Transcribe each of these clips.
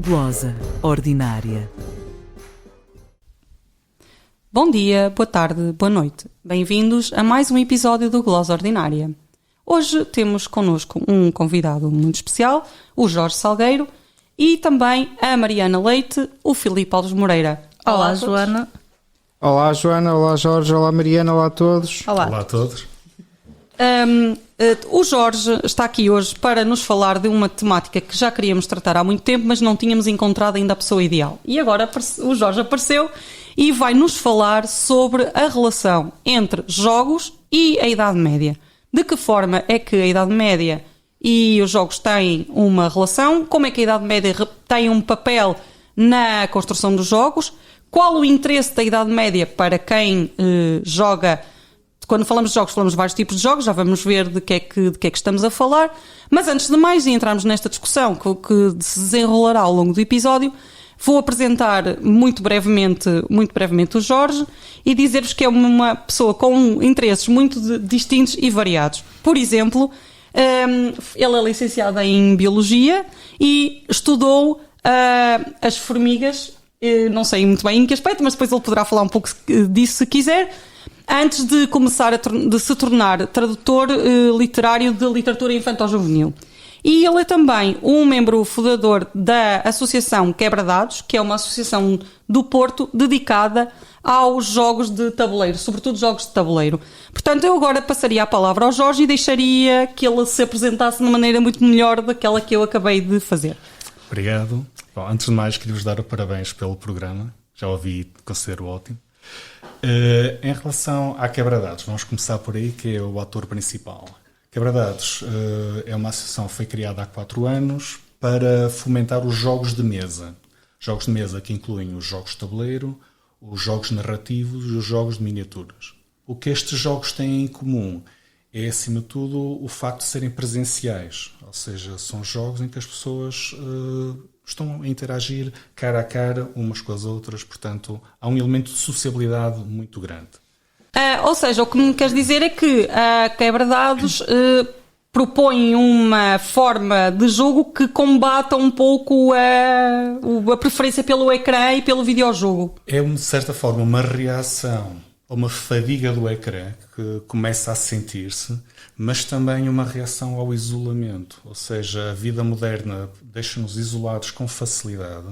Glosa Ordinária. Bom dia, boa tarde, boa noite. Bem-vindos a mais um episódio do Glosa Ordinária. Hoje temos connosco um convidado muito especial, o Jorge Salgueiro, e também a Mariana Leite, o Filipe Alves Moreira. Olá, Joana. Olá, Joana. Olá, Jorge. Olá, Mariana. Olá a todos. Olá. Olá a todos. O Jorge está aqui hoje para nos falar de uma temática que já queríamos tratar há muito tempo, mas não tínhamos encontrado ainda a pessoa ideal. E agora o Jorge apareceu e vai nos falar sobre a relação entre jogos e a Idade Média. De que forma é que a Idade Média e os jogos têm uma relação? Como é que a Idade Média tem um papel na construção dos jogos? Qual o interesse da Idade Média para quem joga? Quando falamos de jogos, falamos de vários tipos de jogos, já vamos ver de que é que estamos a falar. Mas antes de mais, e entrarmos nesta discussão que se desenrolará ao longo do episódio, vou apresentar muito brevemente o Jorge e dizer-vos que é uma pessoa com interesses muito distintos e variados. Por exemplo, ele é licenciado em Biologia e estudou as formigas, não sei muito bem em que aspecto, mas depois ele poderá falar um pouco disso se quiser, antes de começar de se tornar tradutor literário de literatura infantil-juvenil. E ele é também um membro fundador da Associação Quebra-Dados, que é uma associação do Porto dedicada aos jogos de tabuleiro, sobretudo jogos de tabuleiro. Portanto, eu agora passaria a palavra ao Jorge e deixaria que ele se apresentasse de uma maneira muito melhor daquela que eu acabei de fazer. Obrigado. Bom, antes de mais, queria-vos dar os parabéns pelo programa. Já ouvi e considero ótimo. Em relação à Quebra-Dados, vamos começar por aí, que é o ator principal. Quebra-Dados é uma associação que foi criada há 4 anos para fomentar os jogos de mesa. Jogos de mesa que incluem os jogos de tabuleiro, os jogos narrativos e os jogos de miniaturas. O que estes jogos têm em comum é, acima de tudo, o facto de serem presenciais. Ou seja, são jogos em que as pessoas estão a interagir cara a cara umas com as outras. Portanto, há um elemento de sociabilidade muito grande. Ou seja, o que me queres dizer é que a Quebra-Dados propõe uma forma de jogo que combata um pouco a preferência pelo ecrã e pelo videojogo. É, de certa forma, uma reação a uma fadiga do ecrã que começa a sentir-se, mas também uma reação ao isolamento. Ou seja, a vida moderna deixa-nos isolados com facilidade.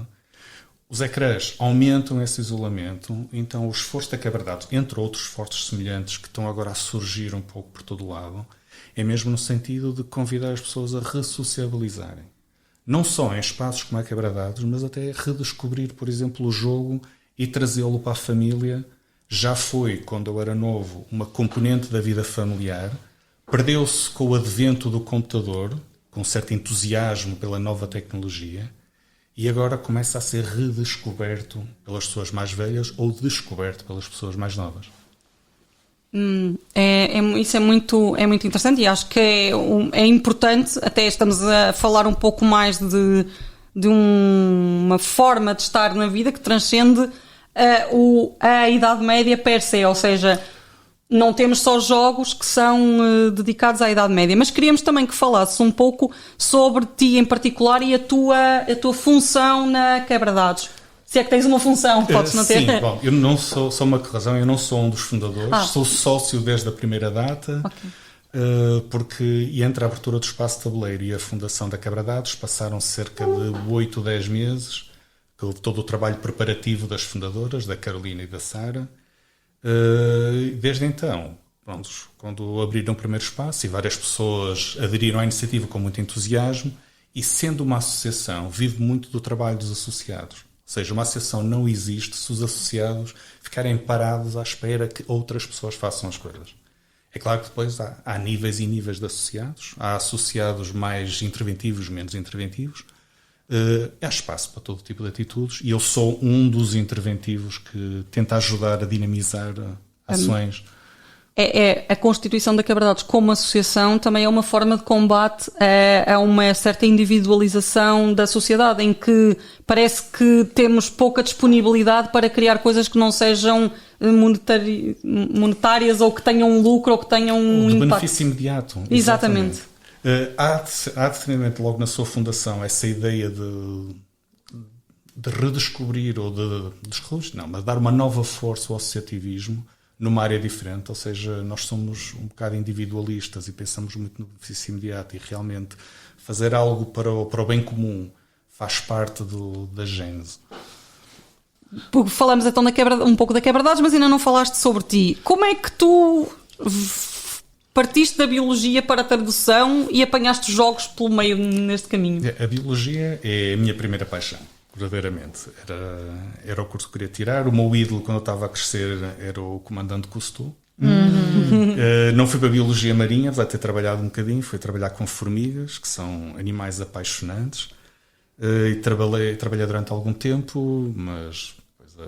Os ecrãs aumentam esse isolamento, então o esforço da Quebra-Dados, entre outros esforços semelhantes que estão agora a surgir um pouco por todo o lado, é mesmo no sentido de convidar as pessoas a ressociabilizarem. Não só em espaços como a Quebra-Dados, mas até redescobrir, por exemplo, o jogo e trazê-lo para a família. Já foi, quando eu era novo, uma componente da vida familiar. Perdeu-se com o advento do computador, com um certo entusiasmo pela nova tecnologia, e agora começa a ser redescoberto pelas pessoas mais velhas ou descoberto pelas pessoas mais novas. Isso é muito interessante e acho que é importante, até estamos a falar um pouco mais de uma forma de estar na vida que transcende a Idade Média per se, ou seja, não temos só jogos que são dedicados à Idade Média, mas queríamos também que falasses um pouco sobre ti em particular e a tua função na Quebra-Dados. Se é que tens uma função, podes não ter. Sim, bom, eu não sou uma razão, eu não sou um dos fundadores, sou sócio desde a primeira data, porque entre a abertura do espaço tabuleiro e a fundação da Quebra-Dados passaram cerca de 8 ou 10 meses, com todo o trabalho preparativo das fundadoras, da Carolina e da Sara. Desde então, pronto, quando abriram o primeiro espaço e várias pessoas aderiram à iniciativa com muito entusiasmo, e sendo uma associação, vive muito do trabalho dos associados. Ou seja, uma associação não existe se os associados ficarem parados à espera que outras pessoas façam as coisas. É claro que depois há níveis e níveis de associados. Há associados mais interventivos, menos interventivos. Há espaço para todo tipo de atitudes e eu sou um dos interventivos que tenta ajudar a dinamizar ações. A constituição da Quebra-Dados como associação também é uma forma de combate a uma certa individualização da sociedade, em que parece que temos pouca disponibilidade para criar coisas que não sejam monetárias ou que tenham um lucro ou que tenham um impacto. Benefício imediato. Exatamente. Há definitivamente logo na sua fundação essa ideia de redescobrir ou de dar uma nova força ao associativismo numa área diferente, ou seja, nós somos um bocado individualistas e pensamos muito no benefício imediato, e realmente fazer algo para o bem comum faz parte da gênese. Falamos então um pouco da quebra-dados, mas ainda não falaste sobre ti. Como é que tu partiste da biologia para a tradução e apanhaste jogos pelo meio neste caminho? A biologia é a minha primeira paixão, verdadeiramente. Era o curso que queria tirar. O meu ídolo, quando eu estava a crescer, era o comandante Cousteau. Não fui para a biologia marinha, vai ter trabalhado um bocadinho. Fui trabalhar com formigas, que são animais apaixonantes. E trabalhei durante algum tempo, mas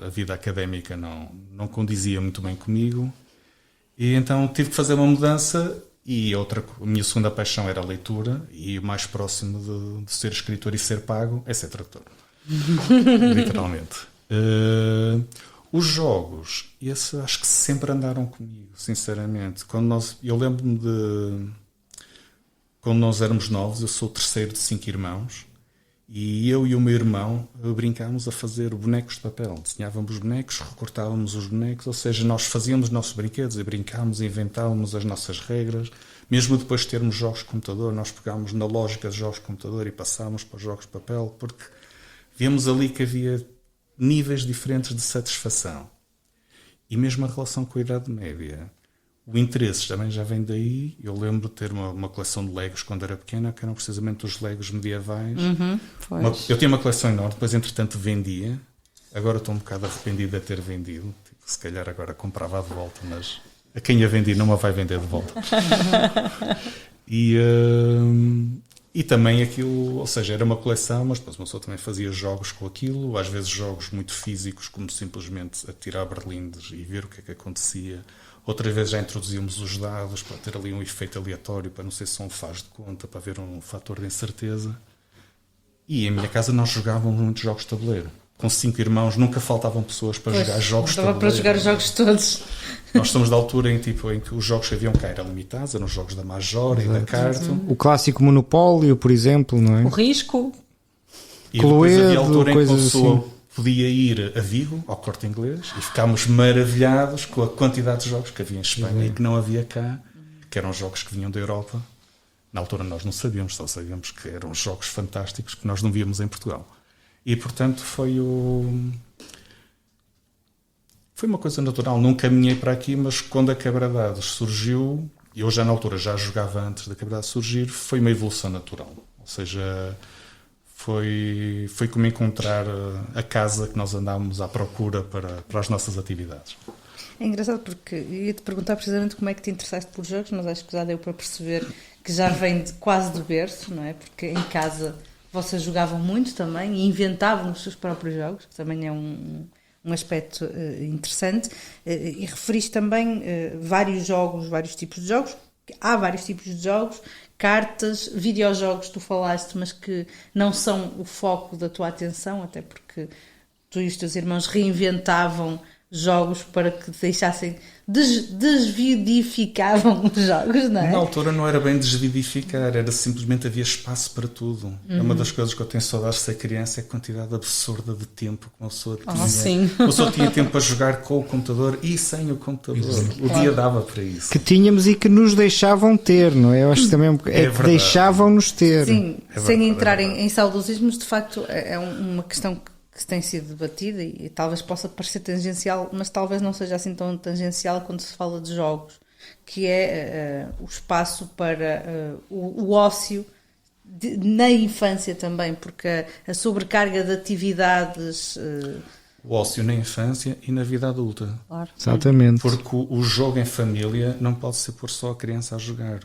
a vida académica não condizia muito bem comigo. E então tive que fazer uma mudança, e a minha segunda paixão era a leitura, e o mais próximo de ser escritor e ser pago é ser tradutor. Literalmente. Os jogos, acho que sempre andaram comigo, sinceramente. Eu lembro-me de quando nós éramos novos, eu sou o terceiro de 5 irmãos, e eu e o meu irmão brincávamos a fazer bonecos de papel. Desenhávamos bonecos, recortávamos os bonecos, ou seja, nós fazíamos os nossos brinquedos e brincávamos e inventávamos as nossas regras. Mesmo depois de termos jogos de computador, nós pegávamos na lógica de jogos de computador e passávamos para os jogos de papel, porque víamos ali que havia níveis diferentes de satisfação. E mesmo a relação com a Idade Média. O interesse também já vem daí. Eu lembro de ter uma coleção de Legos quando era pequena, que eram precisamente os Legos medievais. Eu tinha uma coleção enorme, depois entretanto vendia. Agora estou um bocado arrependido de ter vendido. Se calhar agora comprava de volta, mas a quem a vendi não a vai vender de volta. E também aquilo, ou seja, era uma coleção, mas depois uma pessoa também fazia jogos com aquilo, às vezes jogos muito físicos, como simplesmente atirar berlindes e ver o que é que acontecia. Outras vezes já introduzíamos os dados para ter ali um efeito aleatório, para não ser só um faz de conta, para haver um fator de incerteza. E em minha casa nós jogávamos muitos jogos de tabuleiro. Com 5 irmãos nunca faltavam pessoas para jogar jogos de tabuleiro. Para jogar os jogos todos. Nós somos da altura em que os jogos que haviam cá eram limitados, eram os jogos da Major e da Carto. O clássico Monopólio, por exemplo, não é? O Risco. E depois havia a altura em que a pessoa podia ir a Vigo, ao Corte Inglês, e ficámos maravilhados com a quantidade de jogos que havia em Espanha e que não havia cá, que eram jogos que vinham da Europa. Na altura nós não sabíamos, só sabíamos que eram jogos fantásticos que nós não víamos em Portugal. E, portanto, foi uma coisa natural. Não caminhei para aqui, mas quando a Quebra-dados surgiu, eu já na altura já jogava antes da Quebra-dados surgir, foi uma evolução natural. Ou seja, foi como encontrar a casa que nós andávamos à procura para as nossas atividades. É engraçado porque ia-te perguntar precisamente como é que te interessaste por jogos, mas acho que já deu para perceber que já vem quase do berço, não é? Porque em casa vocês jogavam muito também e inventavam os seus próprios jogos, que também é um aspecto interessante. E referiste também vários jogos, vários tipos de jogos. Há vários tipos de jogos, cartas, videojogos, tu falaste, mas que não são o foco da tua atenção, até porque tu e os teus irmãos reinventavam jogos para que deixassem, desvidificavam os jogos, não é? Na altura não era bem desvidificar, era simplesmente havia espaço para tudo. É uma das coisas que eu tenho saudades de ser criança, é a quantidade absurda de tempo que uma pessoa tinha. Sim. Uma pessoa tinha tempo para jogar com o computador e sem o computador. O dia dava para isso. Que tínhamos e que nos deixavam ter, não é? Eu acho que também é que deixavam-nos ter. Sim, sem entrar em saudosismos, de facto é uma questão que tem sido debatida e talvez possa parecer tangencial, mas talvez não seja assim tão tangencial quando se fala de jogos, que é o espaço para o ócio na infância também, porque a sobrecarga de atividades... O ócio na infância e na vida adulta. Claro. Exatamente. Porque o jogo em família não pode ser por só a criança a jogar.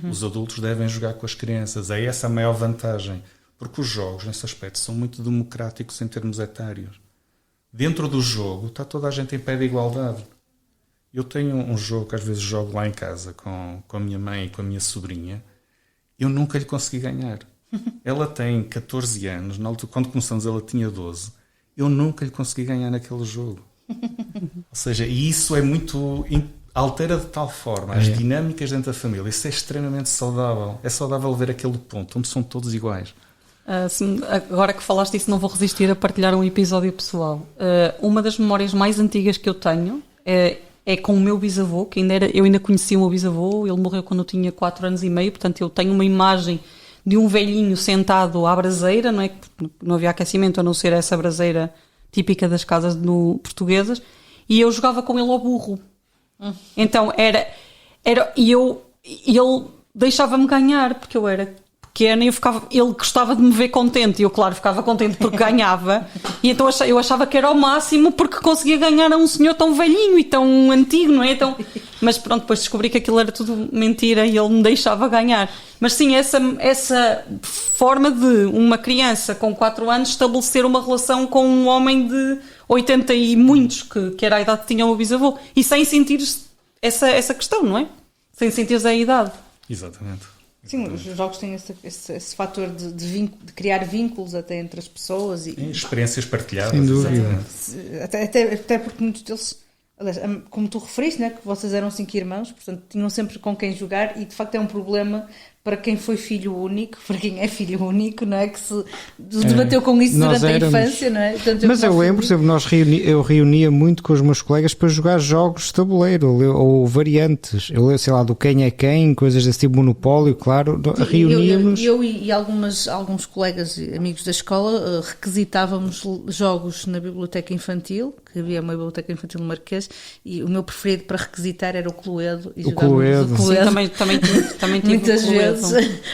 Os adultos devem jogar com as crianças. É essa a maior vantagem. Porque os jogos, nesse aspecto, são muito democráticos em termos etários. Dentro do jogo está toda a gente em pé de igualdade. Eu tenho um jogo que às vezes jogo lá em casa com a minha mãe e com a minha sobrinha. Eu nunca lhe consegui ganhar. Ela tem 14 anos, na altura, quando começamos ela tinha 12. Eu nunca lhe consegui ganhar naquele jogo. Ou seja, e isso é muito... altera de tal forma as dinâmicas dentro da família. Isso é extremamente saudável. É saudável ver aquele ponto onde são todos iguais. Agora que falaste isso, não vou resistir a partilhar um episódio pessoal. Uma das memórias mais antigas que eu tenho é com o meu bisavô, que eu ainda conhecia o meu bisavô, ele morreu quando eu tinha 4 anos e meio, portanto eu tenho uma imagem de um velhinho sentado à braseira, não é? Não havia aquecimento a não ser essa braseira típica das casas portuguesas, e eu jogava com ele ao burro. Então e ele deixava-me ganhar, porque eu era pequena e ele gostava de me ver contente, e eu, claro, ficava contente porque ganhava, e então eu achava que era o máximo porque conseguia ganhar a um senhor tão velhinho e tão antigo, não é? Mas pronto, depois descobri que aquilo era tudo mentira e ele me deixava ganhar. Mas sim, essa forma de uma criança com 4 anos estabelecer uma relação com um homem de 80 e muitos, que era a idade que tinha o meu bisavô, e sem sentir essa questão, não é? Sem sentir a idade. Exatamente. Sim, os jogos têm esse fator de criar vínculos até entre as pessoas. E experiências partilhadas. Sem dúvida. Até porque muitos deles, aliás, como tu referiste, né, que vocês eram 5 irmãos, portanto tinham sempre com quem jogar, e de facto é um problema para quem foi filho único, para quem é filho único, não é? Que se debateu com isso durante a infância, não é? Portanto, mas eu lembro, por exemplo, eu reunia muito com os meus colegas para jogar jogos de tabuleiro ou variantes. Eu lembro, sei lá, do quem é quem, coisas desse tipo, Monopólio, claro, reuníamos. Eu e alguns colegas e amigos da escola requisitávamos jogos na biblioteca infantil, que havia uma biblioteca infantil no Marquês, e o meu preferido para requisitar era o Cluedo. E o Cluedo. Sim, também tive muitas vezes.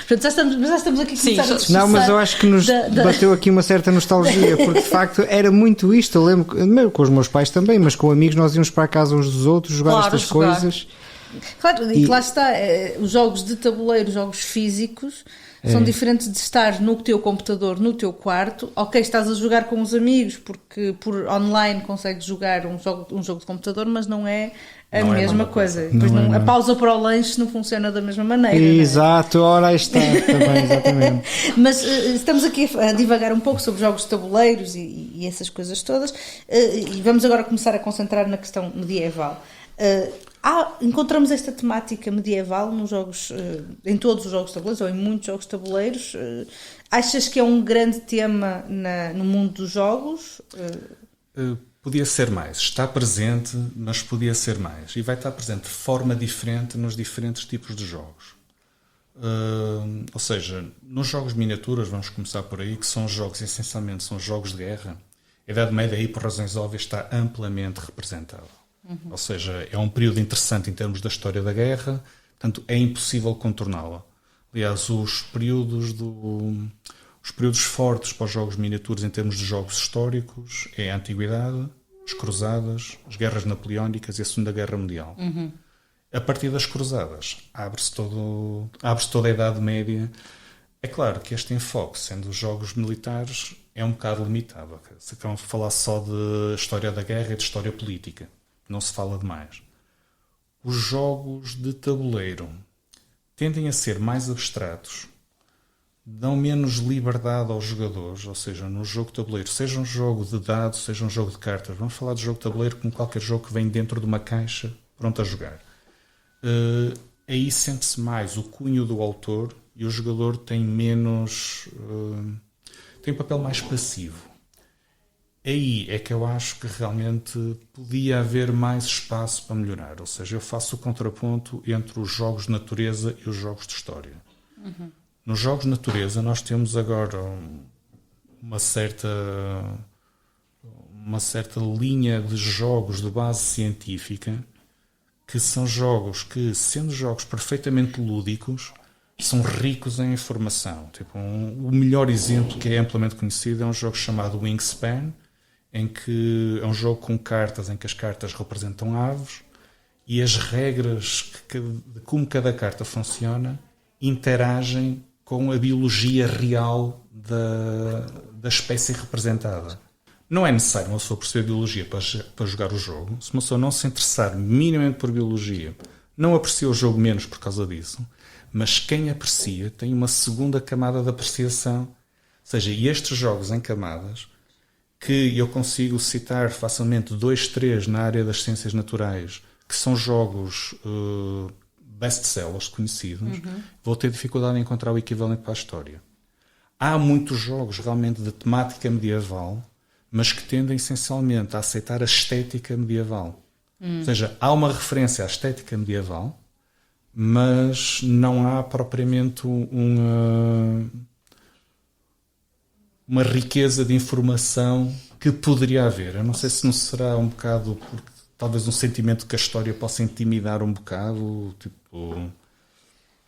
Portanto, já estamos aqui a começar a discussar. Não, mas eu acho que nos bateu aqui uma certa nostalgia, porque de facto era muito isto. Eu lembro com os meus pais também, mas com amigos nós íamos para a casa uns dos outros jogar estas coisas. Claro, e lá está, os jogos de tabuleiro, jogos físicos, são diferentes de estar no teu computador, no teu quarto. Ok, estás a jogar com os amigos, porque por online consegues jogar um jogo de computador, mas não é a mesma coisa. Depois a pausa para o lanche não funciona da mesma maneira. Exato, ora aí está também, exatamente. Mas estamos aqui a divagar um pouco sobre jogos de tabuleiros e essas coisas todas, e vamos agora começar a concentrar na questão medieval. Encontramos esta temática medieval nos jogos, em todos os jogos de tabuleiros, ou em muitos jogos de tabuleiros. Achas que é um grande tema no mundo dos jogos? Podia ser mais. Está presente, mas podia ser mais. E vai estar presente de forma diferente nos diferentes tipos de jogos. Ou seja, nos jogos de miniaturas, vamos começar por aí, que são jogos, essencialmente, são jogos de guerra. A Idade Média aí, por razões óbvias, está amplamente representada. Ou seja, é um período interessante em termos da história da guerra, portanto é impossível contorná-la. Aliás, os períodos fortes para os jogos miniaturas em termos de jogos históricos é a Antiguidade, as Cruzadas, as Guerras Napoleónicas e a Segunda Guerra Mundial. A partir das Cruzadas abre-se toda a Idade Média. É claro que este enfoque, sendo os jogos militares, é um bocado limitado. Se querem falar só de história da guerra e de história política, não se fala demais. Os jogos de tabuleiro tendem a ser mais abstratos, dão menos liberdade aos jogadores, ou seja, no jogo de tabuleiro, seja um jogo de dados, seja um jogo de cartas, vamos falar de jogo de tabuleiro como qualquer jogo que vem dentro de uma caixa pronto a jogar. Aí sente-se mais o cunho do autor e o jogador tem menos... tem um papel mais passivo. Aí é que eu acho que realmente podia haver mais espaço para melhorar. Ou seja, eu faço o contraponto entre os jogos de natureza e os jogos de história. Nos jogos de natureza nós temos agora uma certa linha de jogos de base científica, que são jogos que, sendo jogos perfeitamente lúdicos, são ricos em informação. Tipo, o melhor exemplo que é amplamente conhecido é um jogo chamado Wingspan, em que é um jogo com cartas, em que as cartas representam aves e as regras de como cada carta funciona interagem com a biologia real da espécie representada. Não é necessário uma pessoa perceber biologia para jogar o jogo. Se uma pessoa não se interessar minimamente por biologia, não aprecia o jogo menos por causa disso, mas quem aprecia tem uma segunda camada de apreciação. Ou seja, e estes jogos em camadas, que eu consigo citar facilmente 2, 3 na área das ciências naturais, que são jogos best-sellers conhecidos, vou ter dificuldade em encontrar o equivalente para a história. há muitos jogos realmente de temática medieval, mas que tendem essencialmente a aceitar a estética medieval. Ou seja, há uma referência à estética medieval, mas não há propriamente uma riqueza de informação que poderia haver. Eu não sei se não será um bocado, porque talvez um sentimento que a história possa intimidar um bocado, tipo...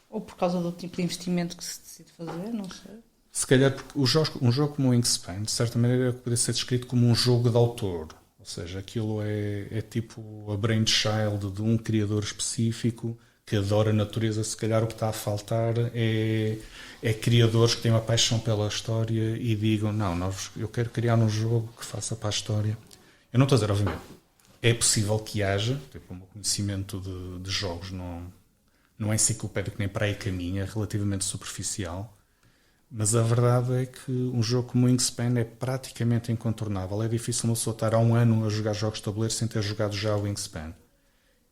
Ou por causa do tipo de investimento que se decide fazer, não sei. Se calhar porque um jogo como o Wingspan, de certa maneira, poderia ser descrito como um jogo de autor. Ou seja, aquilo é tipo a brainchild de um criador específico que adora a natureza. Se calhar o que está a faltar é criadores que têm uma paixão pela história e digam, não, eu quero criar um jogo que faça para a história. Eu não estou a dizer, obviamente, é possível que haja, tipo, o meu conhecimento de jogos não é enciclopédico nem para aí caminha, é relativamente superficial. Mas a verdade é que um jogo como o Wingspan é praticamente incontornável. É difícil uma pessoa estar há um ano a jogar jogos de tabuleiro sem ter jogado já o Wingspan.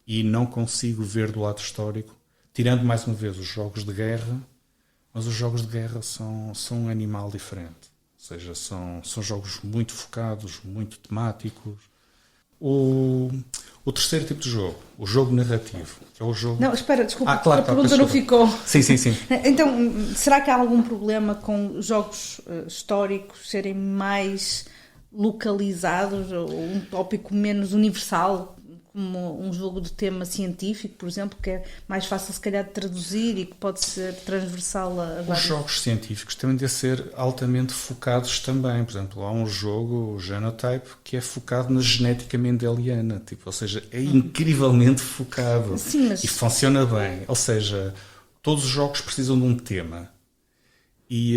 E não consigo ver do lado histórico, tirando mais uma vez os jogos de guerra, mas os jogos de guerra são um animal diferente. Ou seja, são jogos muito focados, muito temáticos. O terceiro tipo de jogo, o jogo narrativo, que é o jogo... Não, espera, desculpa, claro, a pergunta não ficou. Sim. Então, será que há algum problema com jogos históricos serem mais localizados, ou um tópico menos universal, como um jogo de tema científico, por exemplo, que é mais fácil se calhar de traduzir e que pode ser transversal a vários... Os jogos científicos tendem a ser altamente focados também. Por exemplo, há um jogo, o Genotype, que é focado na genética mendeliana, tipo, ou seja, é incrivelmente focado. Sim, mas... E funciona bem. Ou seja, todos os jogos precisam de um tema. E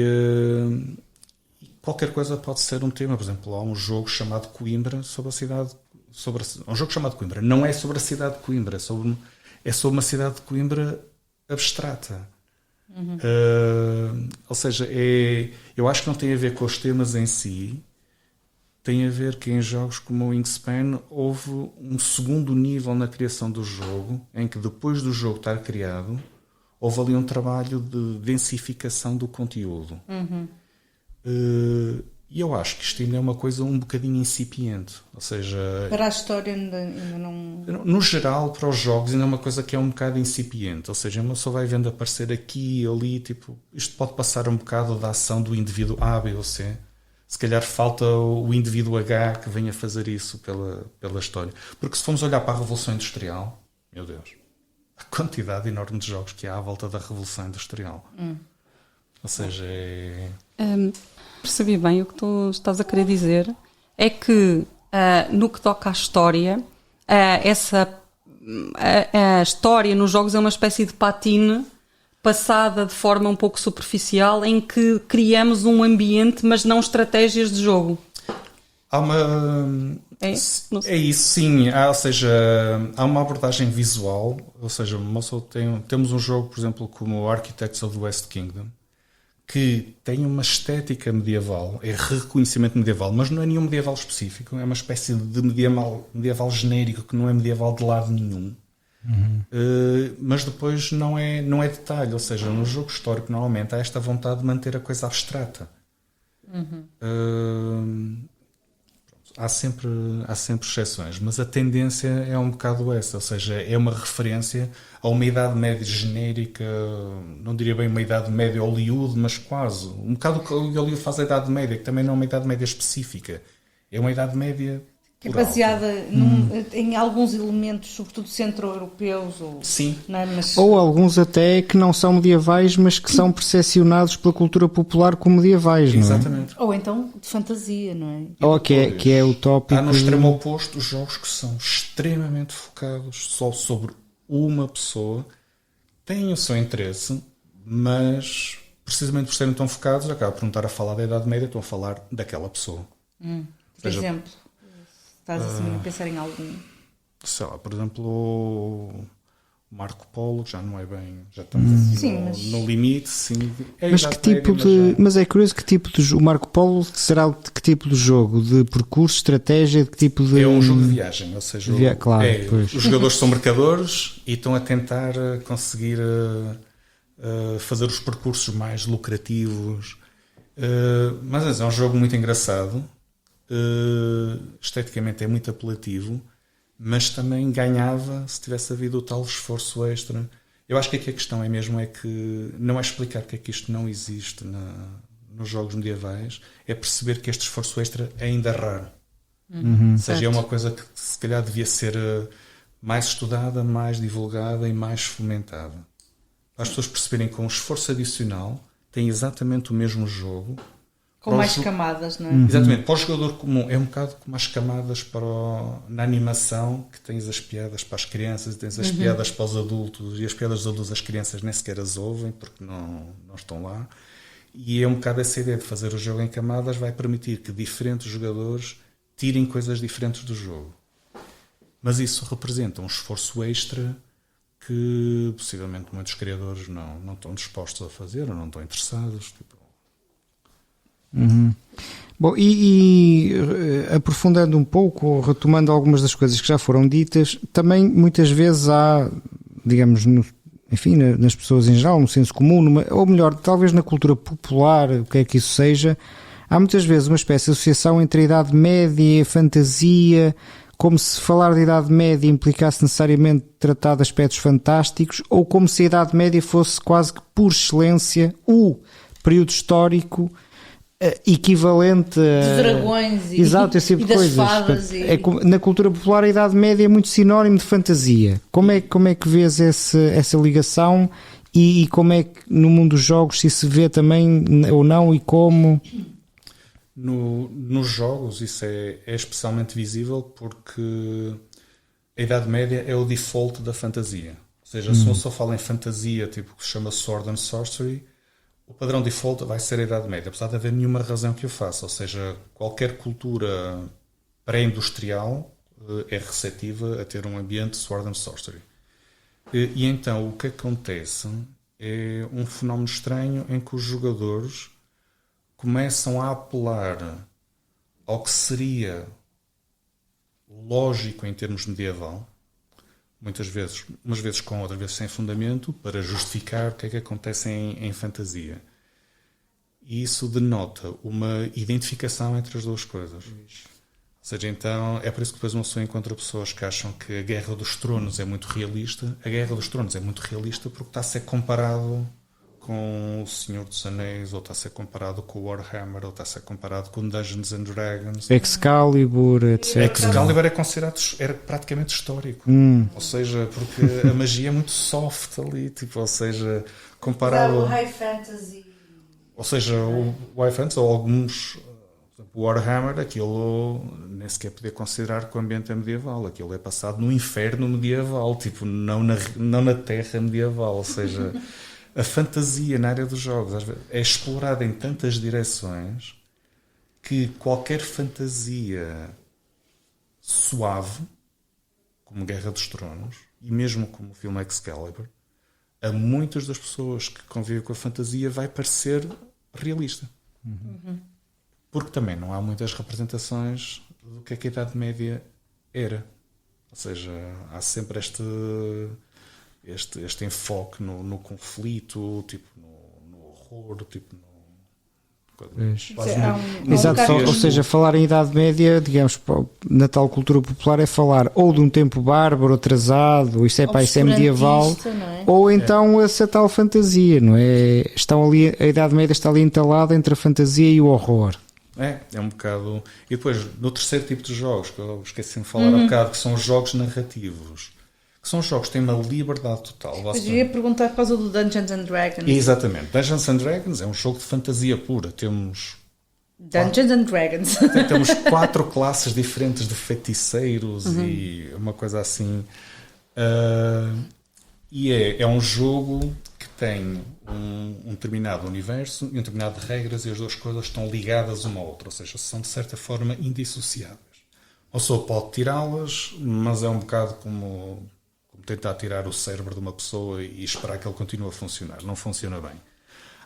qualquer coisa pode ser um tema. Por exemplo, há um jogo chamado Coimbra sobre a cidade... um jogo chamado Coimbra. Não é sobre a cidade de Coimbra, é sobre uma cidade de Coimbra abstrata. Ou seja, eu acho que não tem a ver com os temas em si, tem a ver que em jogos como o Wingspan houve um segundo nível na criação do jogo, em que depois do jogo estar criado, houve ali um trabalho de densificação do conteúdo. E eu acho que isto ainda é uma coisa um bocadinho incipiente. Ou seja... Para a história ainda não... No geral, para os jogos, ainda é uma coisa que é um bocado incipiente. Ou seja, uma pessoa vai vendo aparecer aqui e ali, tipo... Isto pode passar um bocado da ação do indivíduo A, B ou C. Se calhar falta o indivíduo H que venha fazer isso pela história. Porque se formos olhar para a Revolução Industrial, meu Deus, a quantidade enorme de jogos que há à volta da Revolução Industrial. Ou seja, percebi bem o que tu estás a querer dizer. É que no que toca à história, a história nos jogos é uma espécie de patine passada de forma um pouco superficial, em que criamos um ambiente, mas não estratégias de jogo. Há uma... É isso, sim. Ou seja, há uma abordagem visual. Ou seja, temos um jogo, por exemplo, como o Architects of the West Kingdom, que tem uma estética medieval, é reconhecimento medieval, mas não é nenhum medieval específico, é uma espécie de medieval genérico que não é medieval de lado nenhum. Mas depois não é detalhe, ou seja, no jogo histórico normalmente há esta vontade de manter a coisa abstrata. Há sempre exceções, mas a tendência é um bocado essa, ou seja, é uma referência a uma Idade Média genérica, não diria bem uma Idade Média Hollywood, mas quase. Um bocado o que o Hollywood faz a Idade Média, que também não é uma Idade Média específica, é uma Idade Média que é baseada em alguns elementos, sobretudo centro-europeus. Sim. Não é? Ou alguns até que não são medievais, mas que são percepcionados pela cultura popular como medievais, não é? Exatamente. Ou então de fantasia, não é? Ou que é o tópico... Há no extremo oposto os jogos que são extremamente focados só sobre uma pessoa, têm o seu interesse, mas precisamente por serem tão focados, acaba por não estar a falar da Idade Média, estão a falar daquela pessoa. Por exemplo... Estás assim a pensar em algum? Sei lá, por exemplo, o Marco Polo, que já não é bem... Já estamos no limite, sim. Mas que tipo mas é curioso que tipo de... O Marco Polo será de que tipo de jogo? De percurso, estratégia, de que tipo de... É um jogo de viagem, ou seja... Os jogadores são mercadores e estão a tentar conseguir fazer os percursos mais lucrativos. Mas é um jogo muito engraçado, esteticamente é muito apelativo, mas também ganhava se tivesse havido o tal esforço extra. Eu acho que aqui a questão é mesmo que não é explicar que é que isto não existe nos jogos medievais, é perceber que este esforço extra é ainda raro. Ou seja, é uma coisa que se calhar devia ser mais estudada, mais divulgada e mais fomentada. Para as pessoas perceberem que com um esforço adicional tem exatamente o mesmo jogo. Com mais camadas, não é? Exatamente. Para o jogador comum é um bocado como as camadas na animação, que tens as piadas para as crianças e tens as piadas para os adultos, e as piadas dos adultos as crianças nem sequer as ouvem porque não estão lá. E é um bocado essa ideia de fazer o jogo em camadas vai permitir que diferentes jogadores tirem coisas diferentes do jogo. Mas isso representa um esforço extra que possivelmente muitos criadores não estão dispostos a fazer ou não estão interessados. Bom, e aprofundando um pouco, retomando algumas das coisas que já foram ditas, também muitas vezes há, digamos, nas pessoas em geral, no senso comum, ou melhor, talvez na cultura popular, o que é que isso seja, há muitas vezes uma espécie de associação entre a Idade Média e a fantasia, como se falar de Idade Média implicasse necessariamente tratar de aspectos fantásticos, ou como se a Idade Média fosse quase que por excelência o período histórico equivalente dos dragões exato, esse tipo e de das coisas. fadas. Na cultura popular a Idade Média é muito sinónimo de fantasia. Como é que vês essa ligação e como é que no mundo dos jogos se vê também ou não e como? Nos jogos isso é especialmente visível porque a Idade Média é o default da fantasia. Ou seja, se eu só falo em fantasia, tipo que se chama Sword and Sorcery, o padrão default vai ser a Idade Média, apesar de haver nenhuma razão que o faça. Ou seja, qualquer cultura pré-industrial é receptiva a ter um ambiente Sword and Sorcery. E então o que acontece é um fenómeno estranho em que os jogadores começam a apelar ao que seria lógico em termos medieval, muitas vezes, umas vezes com, outras vezes sem fundamento, para justificar o que é que acontece em fantasia. E isso denota uma identificação entre as duas coisas. Ou seja, então, é por isso que depois uma pessoa encontra pessoas que acham que a Guerra dos Tronos é muito realista. A Guerra dos Tronos é muito realista porque está a ser comparado com o Senhor dos Anéis, ou está a ser comparado com o Warhammer, ou está a ser comparado com Dungeons and Dragons. Excalibur, etc. Excalibur era praticamente histórico. Ou seja, porque a magia é muito soft ali, tipo, ou seja, comparado... O High Fantasy. Ou seja, o High Fantasy, ou alguns... O Warhammer, aquilo nem sequer podia considerar que o ambiente é medieval. Aquilo é passado no inferno medieval, tipo, não na terra medieval, ou seja... A fantasia na área dos jogos às vezes, é explorada em tantas direções que qualquer fantasia suave, como Guerra dos Tronos, e mesmo como o filme Excalibur, a muitas das pessoas que convivem com a fantasia vai parecer realista. Porque também não há muitas representações do que a Idade Média era. Ou seja, há sempre este enfoque no conflito, tipo no horror, tipo Exato, ou seja, falar em Idade Média, digamos, na tal cultura popular é falar ou de um tempo bárbaro, atrasado, isso é medieval, ou então essa tal fantasia, não é? A Idade Média está ali entalada entre a fantasia e o horror. É um bocado... E depois, no terceiro tipo de jogos, que eu esqueci de falar há bocado, que são os jogos narrativos. São jogos que têm uma liberdade total. Eu ia perguntar por causa do Dungeons and Dragons. Exatamente. Dungeons and Dragons é um jogo de fantasia pura. Temos... Dungeons and Dragons. Temos 4 classes diferentes de feiticeiros e uma coisa assim. E é um jogo que tem um determinado universo e um determinado de regras e as duas coisas estão ligadas uma à outra. Ou seja, são de certa forma indissociáveis. A pessoa pode tirá-las, mas é um bocado como tentar tirar o cérebro de uma pessoa e esperar que ele continue a funcionar. Não funciona bem.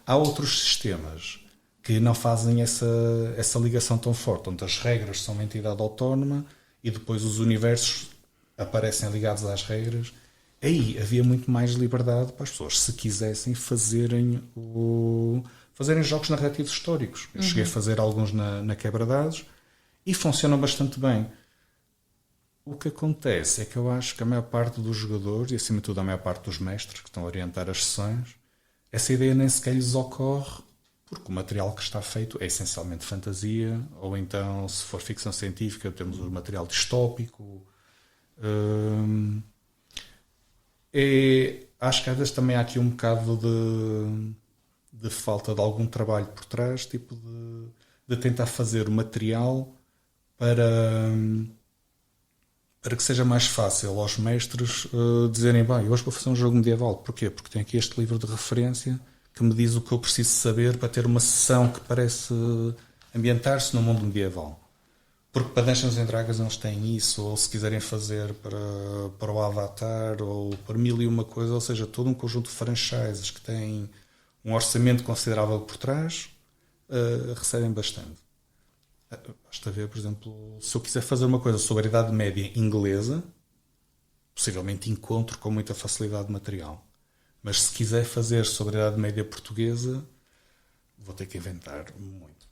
Há outros sistemas que não fazem essa ligação tão forte, onde as regras são uma entidade autónoma e depois os universos aparecem ligados às regras. Aí havia muito mais liberdade para as pessoas, se quisessem, fazerem fazerem jogos narrativos históricos. Eu cheguei a fazer alguns na Quebra-Dados e funcionam bastante bem. O que acontece é que eu acho que a maior parte dos jogadores, e acima de tudo a maior parte dos mestres que estão a orientar as sessões, essa ideia nem sequer lhes ocorre, porque o material que está feito é essencialmente fantasia, ou então, se for ficção científica, temos o material distópico. Acho que às vezes também há aqui um bocado de falta de algum trabalho por trás, tipo de tentar fazer o material para que seja mais fácil aos mestres dizerem, bem, hoje vou fazer um jogo medieval. Porquê? Porque tem aqui este livro de referência que me diz o que eu preciso saber para ter uma sessão que parece ambientar-se no mundo medieval. Porque para Dungeons & Dragons eles têm isso, ou se quiserem fazer para o Avatar, ou para mil e uma coisa, ou seja, todo um conjunto de franchises que têm um orçamento considerável por trás, recebem bastante. Basta ver, por exemplo, se eu quiser fazer uma coisa sobre a Idade Média inglesa, possivelmente encontro com muita facilidade material. Mas se quiser fazer sobre a Idade Média portuguesa, vou ter que inventar muito.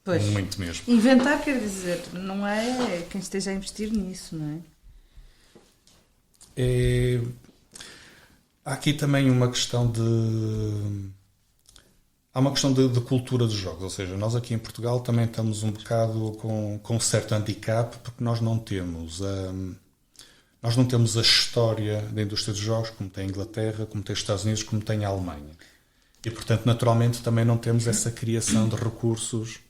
Pois, muito mesmo. Inventar quer dizer, não é quem esteja a investir nisso, não é? Há aqui também uma questão Há uma questão de cultura dos jogos, ou seja, nós aqui em Portugal também estamos um bocado com um certo handicap, porque nós não temos a história da indústria dos jogos como tem a Inglaterra, como tem os Estados Unidos, como tem a Alemanha. E, portanto, naturalmente também não temos essa criação de recursos,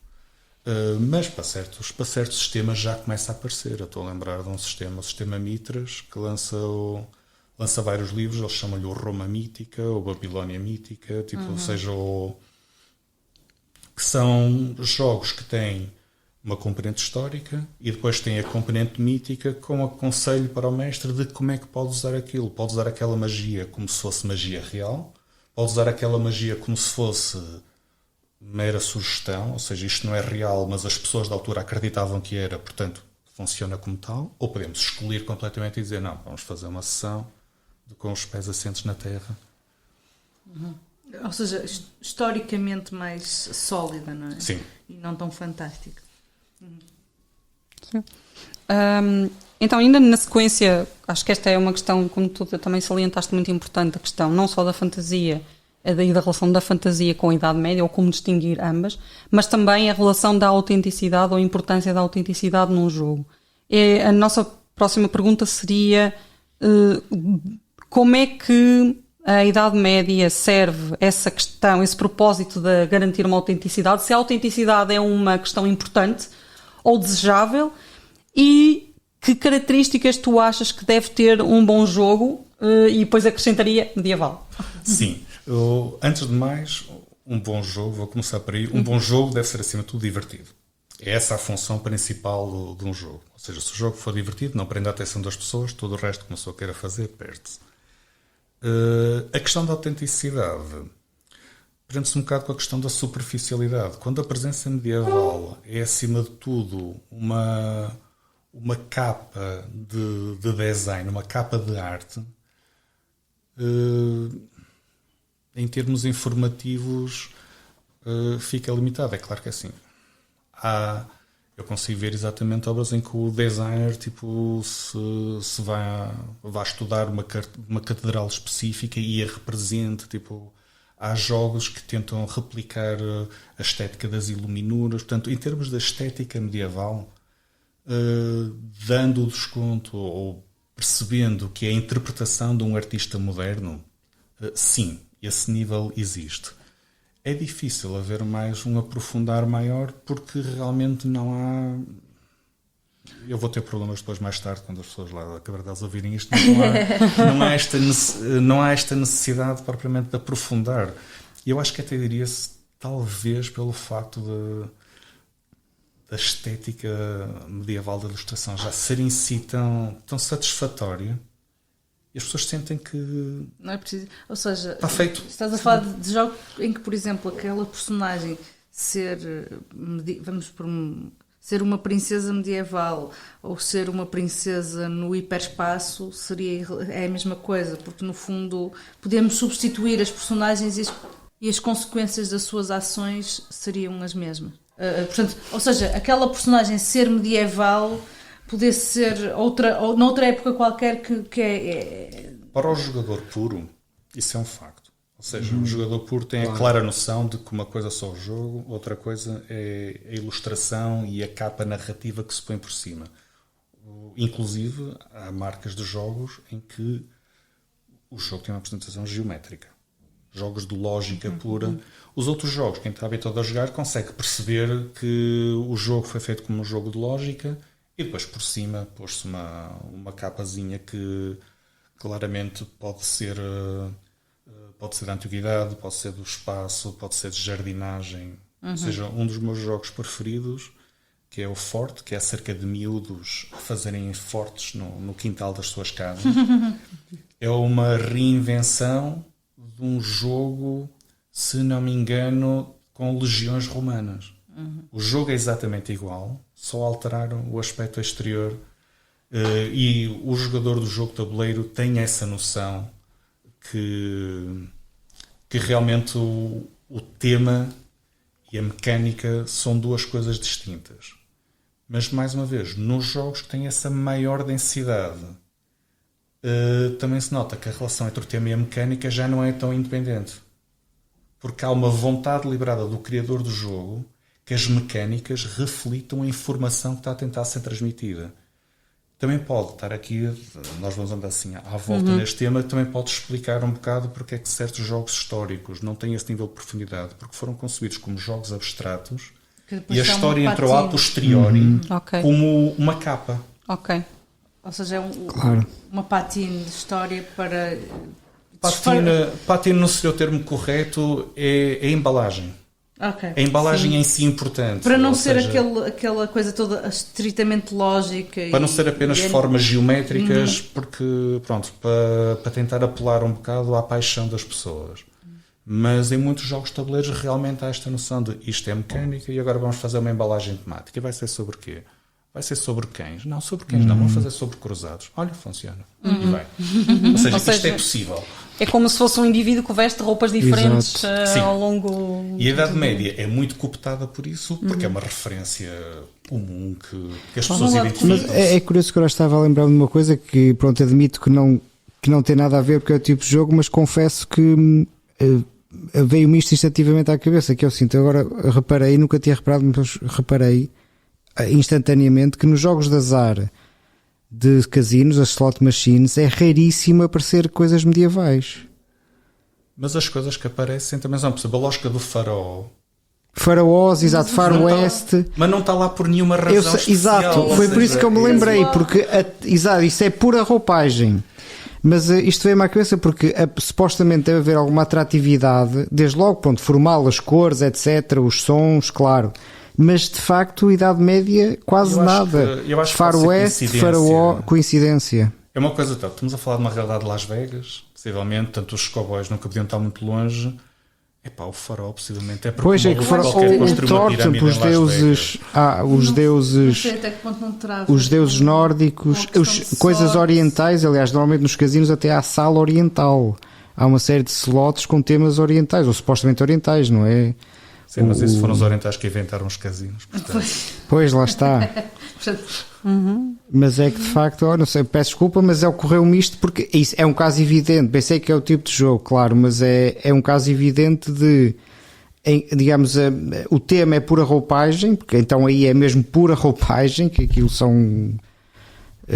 mas para certos sistemas já começa a aparecer. Eu estou a lembrar de um sistema, o sistema Mitras, que lança vários livros, eles chamam-lhe o Roma Mítica, ou Babilónia Mítica, ou seja, que são jogos que têm uma componente histórica e depois têm a componente mítica com aconselho para o mestre de como é que pode usar aquilo. Pode usar aquela magia como se fosse magia real, pode usar aquela magia como se fosse mera sugestão, ou seja, isto não é real, mas as pessoas da altura acreditavam que era, portanto, funciona como tal. Ou podemos excluir completamente e dizer, não, vamos fazer uma sessão com os pés assentes na terra. Ou seja, historicamente mais sólida, não é? Sim. E não tão fantástica. Sim. Então, ainda na sequência, acho que esta é uma questão, como tu também salientaste, muito importante, a questão não só da fantasia e da relação da fantasia com a Idade Média, ou como distinguir ambas, mas também a relação da autenticidade ou a importância da autenticidade num jogo. A nossa próxima pergunta seria como é que a Idade Média serve essa questão, esse propósito de garantir uma autenticidade, se a autenticidade é uma questão importante ou desejável, e que características tu achas que deve ter um bom jogo, e depois acrescentaria medieval. Sim, antes de mais, um bom jogo, vou começar por aí, um bom jogo deve ser acima de tudo divertido. É essa a função principal de um jogo. Ou seja, se o jogo for divertido, não prende a atenção das pessoas, todo o resto que uma pessoa queira fazer, perde-se. A questão da autenticidade prende-se um bocado com a questão da superficialidade. Quando a presença medieval é, acima de tudo, uma capa de design, uma capa de arte, em termos informativos, fica limitado. É claro que é assim. Eu consigo ver exatamente obras em que o designer se vai estudar uma catedral específica e a representa. Há jogos que tentam replicar a estética das iluminuras. Portanto, em termos da estética medieval, dando o desconto ou percebendo que é a interpretação de um artista moderno, sim, esse nível existe. É difícil haver um aprofundar maior, porque realmente não há... Eu vou ter problemas depois, mais tarde, quando as pessoas lá da Quebra-Dados ouvirem isto, não há esta necessidade propriamente de aprofundar. E eu acho que até diria-se, talvez pelo facto da estética medieval da ilustração já ser em si tão satisfatória, e as pessoas sentem que... Não é preciso... Ou seja, está feito. Estás a falar de jogos em que, por exemplo, aquela personagem ser uma princesa medieval ou ser uma princesa no hiperespaço é a mesma coisa, porque no fundo podemos substituir as personagens e as consequências das suas ações seriam as mesmas. Portanto, ou seja, aquela personagem ser medieval poder ser noutra época qualquer que é... Para o jogador puro, isso é um facto. Ou seja, o jogador puro tem a clara noção de que uma coisa é só o jogo, outra coisa é a ilustração e a capa narrativa que se põe por cima. Inclusive, há marcas de jogos em que o jogo tem uma apresentação geométrica. Jogos de lógica pura. Os outros jogos, quem está habituado a jogar, consegue perceber que o jogo foi feito como um jogo de lógica e depois por cima pôs-se uma capazinha que claramente pode ser da antiguidade, pode ser do espaço, pode ser de jardinagem. Ou seja, um dos meus jogos preferidos, que é o Forte, que é acerca de miúdos fazerem fortes no quintal das suas casas. É uma reinvenção de um jogo, se não me engano, com legiões romanas. O jogo é exatamente igual, só alteraram o aspecto exterior, e o jogador do jogo de tabuleiro tem essa noção que realmente o tema e a mecânica são duas coisas distintas. Mas, mais uma vez, nos jogos que têm essa maior densidade, também se nota que a relação entre o tema e a mecânica já não é tão independente. Porque há uma vontade deliberada do criador do jogo que as mecânicas reflitam a informação que está a tentar ser transmitida. Também pode estar aqui, nós vamos andar assim à volta neste tema, também pode explicar um bocado porque é que certos jogos históricos não têm esse nível de profundidade, porque foram concebidos como jogos abstratos e a história entrou a posteriori como uma capa. Ok. Ou seja, uma patina de história para... Patina, no seu termo correto, é a embalagem. Okay, a embalagem sim. em si é importante. Para não ser aquela coisa toda estritamente lógica. Para não ser apenas formas geométricas, porque, pronto, para tentar apelar um bocado à paixão das pessoas. Mas em muitos jogos de tabuleiros realmente há esta noção de isto é mecânica e agora vamos fazer uma embalagem temática. E vai ser sobre quê? Vai ser sobre cães? Não, sobre cães não. Vamos fazer sobre cruzados. Olha, funciona. E vai. Ou seja, isto é possível. É como se fosse um indivíduo que veste roupas diferentes ao longo... E a Idade Média é muito cooptada por isso, porque é uma referência comum que as pessoas identificam. Mas é curioso que eu estava a lembrar de uma coisa que, pronto, admito que não tem nada a ver porque é o tipo de jogo, mas confesso que veio-me isto instantivamente à cabeça, que eu sinto. Agora reparei, nunca tinha reparado, mas reparei instantaneamente que nos jogos de azar de casinos, as slot machines, é raríssimo aparecer coisas medievais. Mas as coisas que aparecem também são, por exemplo, a lógica do faraós, exato, faroeste, mas não está lá por nenhuma razão especial. Exato, foi por isso que eu me lembrei, porque exato, isso é pura roupagem. Mas isto veio-me à cabeça porque supostamente deve haver alguma atratividade, desde logo, pronto, formal, as cores, etc., os sons, claro. Mas de facto, Idade Média, quase nada. Faroeste, faraó, coincidência. É uma coisa, estamos a falar de uma realidade de Las Vegas, possivelmente, tanto os cowboys nunca podiam estar muito longe. O faraó possivelmente é porque pois é que o Thor, os deuses nórdicos, coisas orientais, aliás, normalmente nos casinos até há sala oriental. Há uma série de slots com temas orientais, ou supostamente orientais, não é? Sim, mas esses foram os orientais que inventaram os casinos. Pois, lá está. Mas é que de facto, não sei, peço desculpa, mas ocorreu-me isto porque isso é um caso evidente. Pensei que é o tipo de jogo, claro, mas é um caso evidente de, digamos, o tema é pura roupagem, porque então aí é mesmo pura roupagem, que aquilo são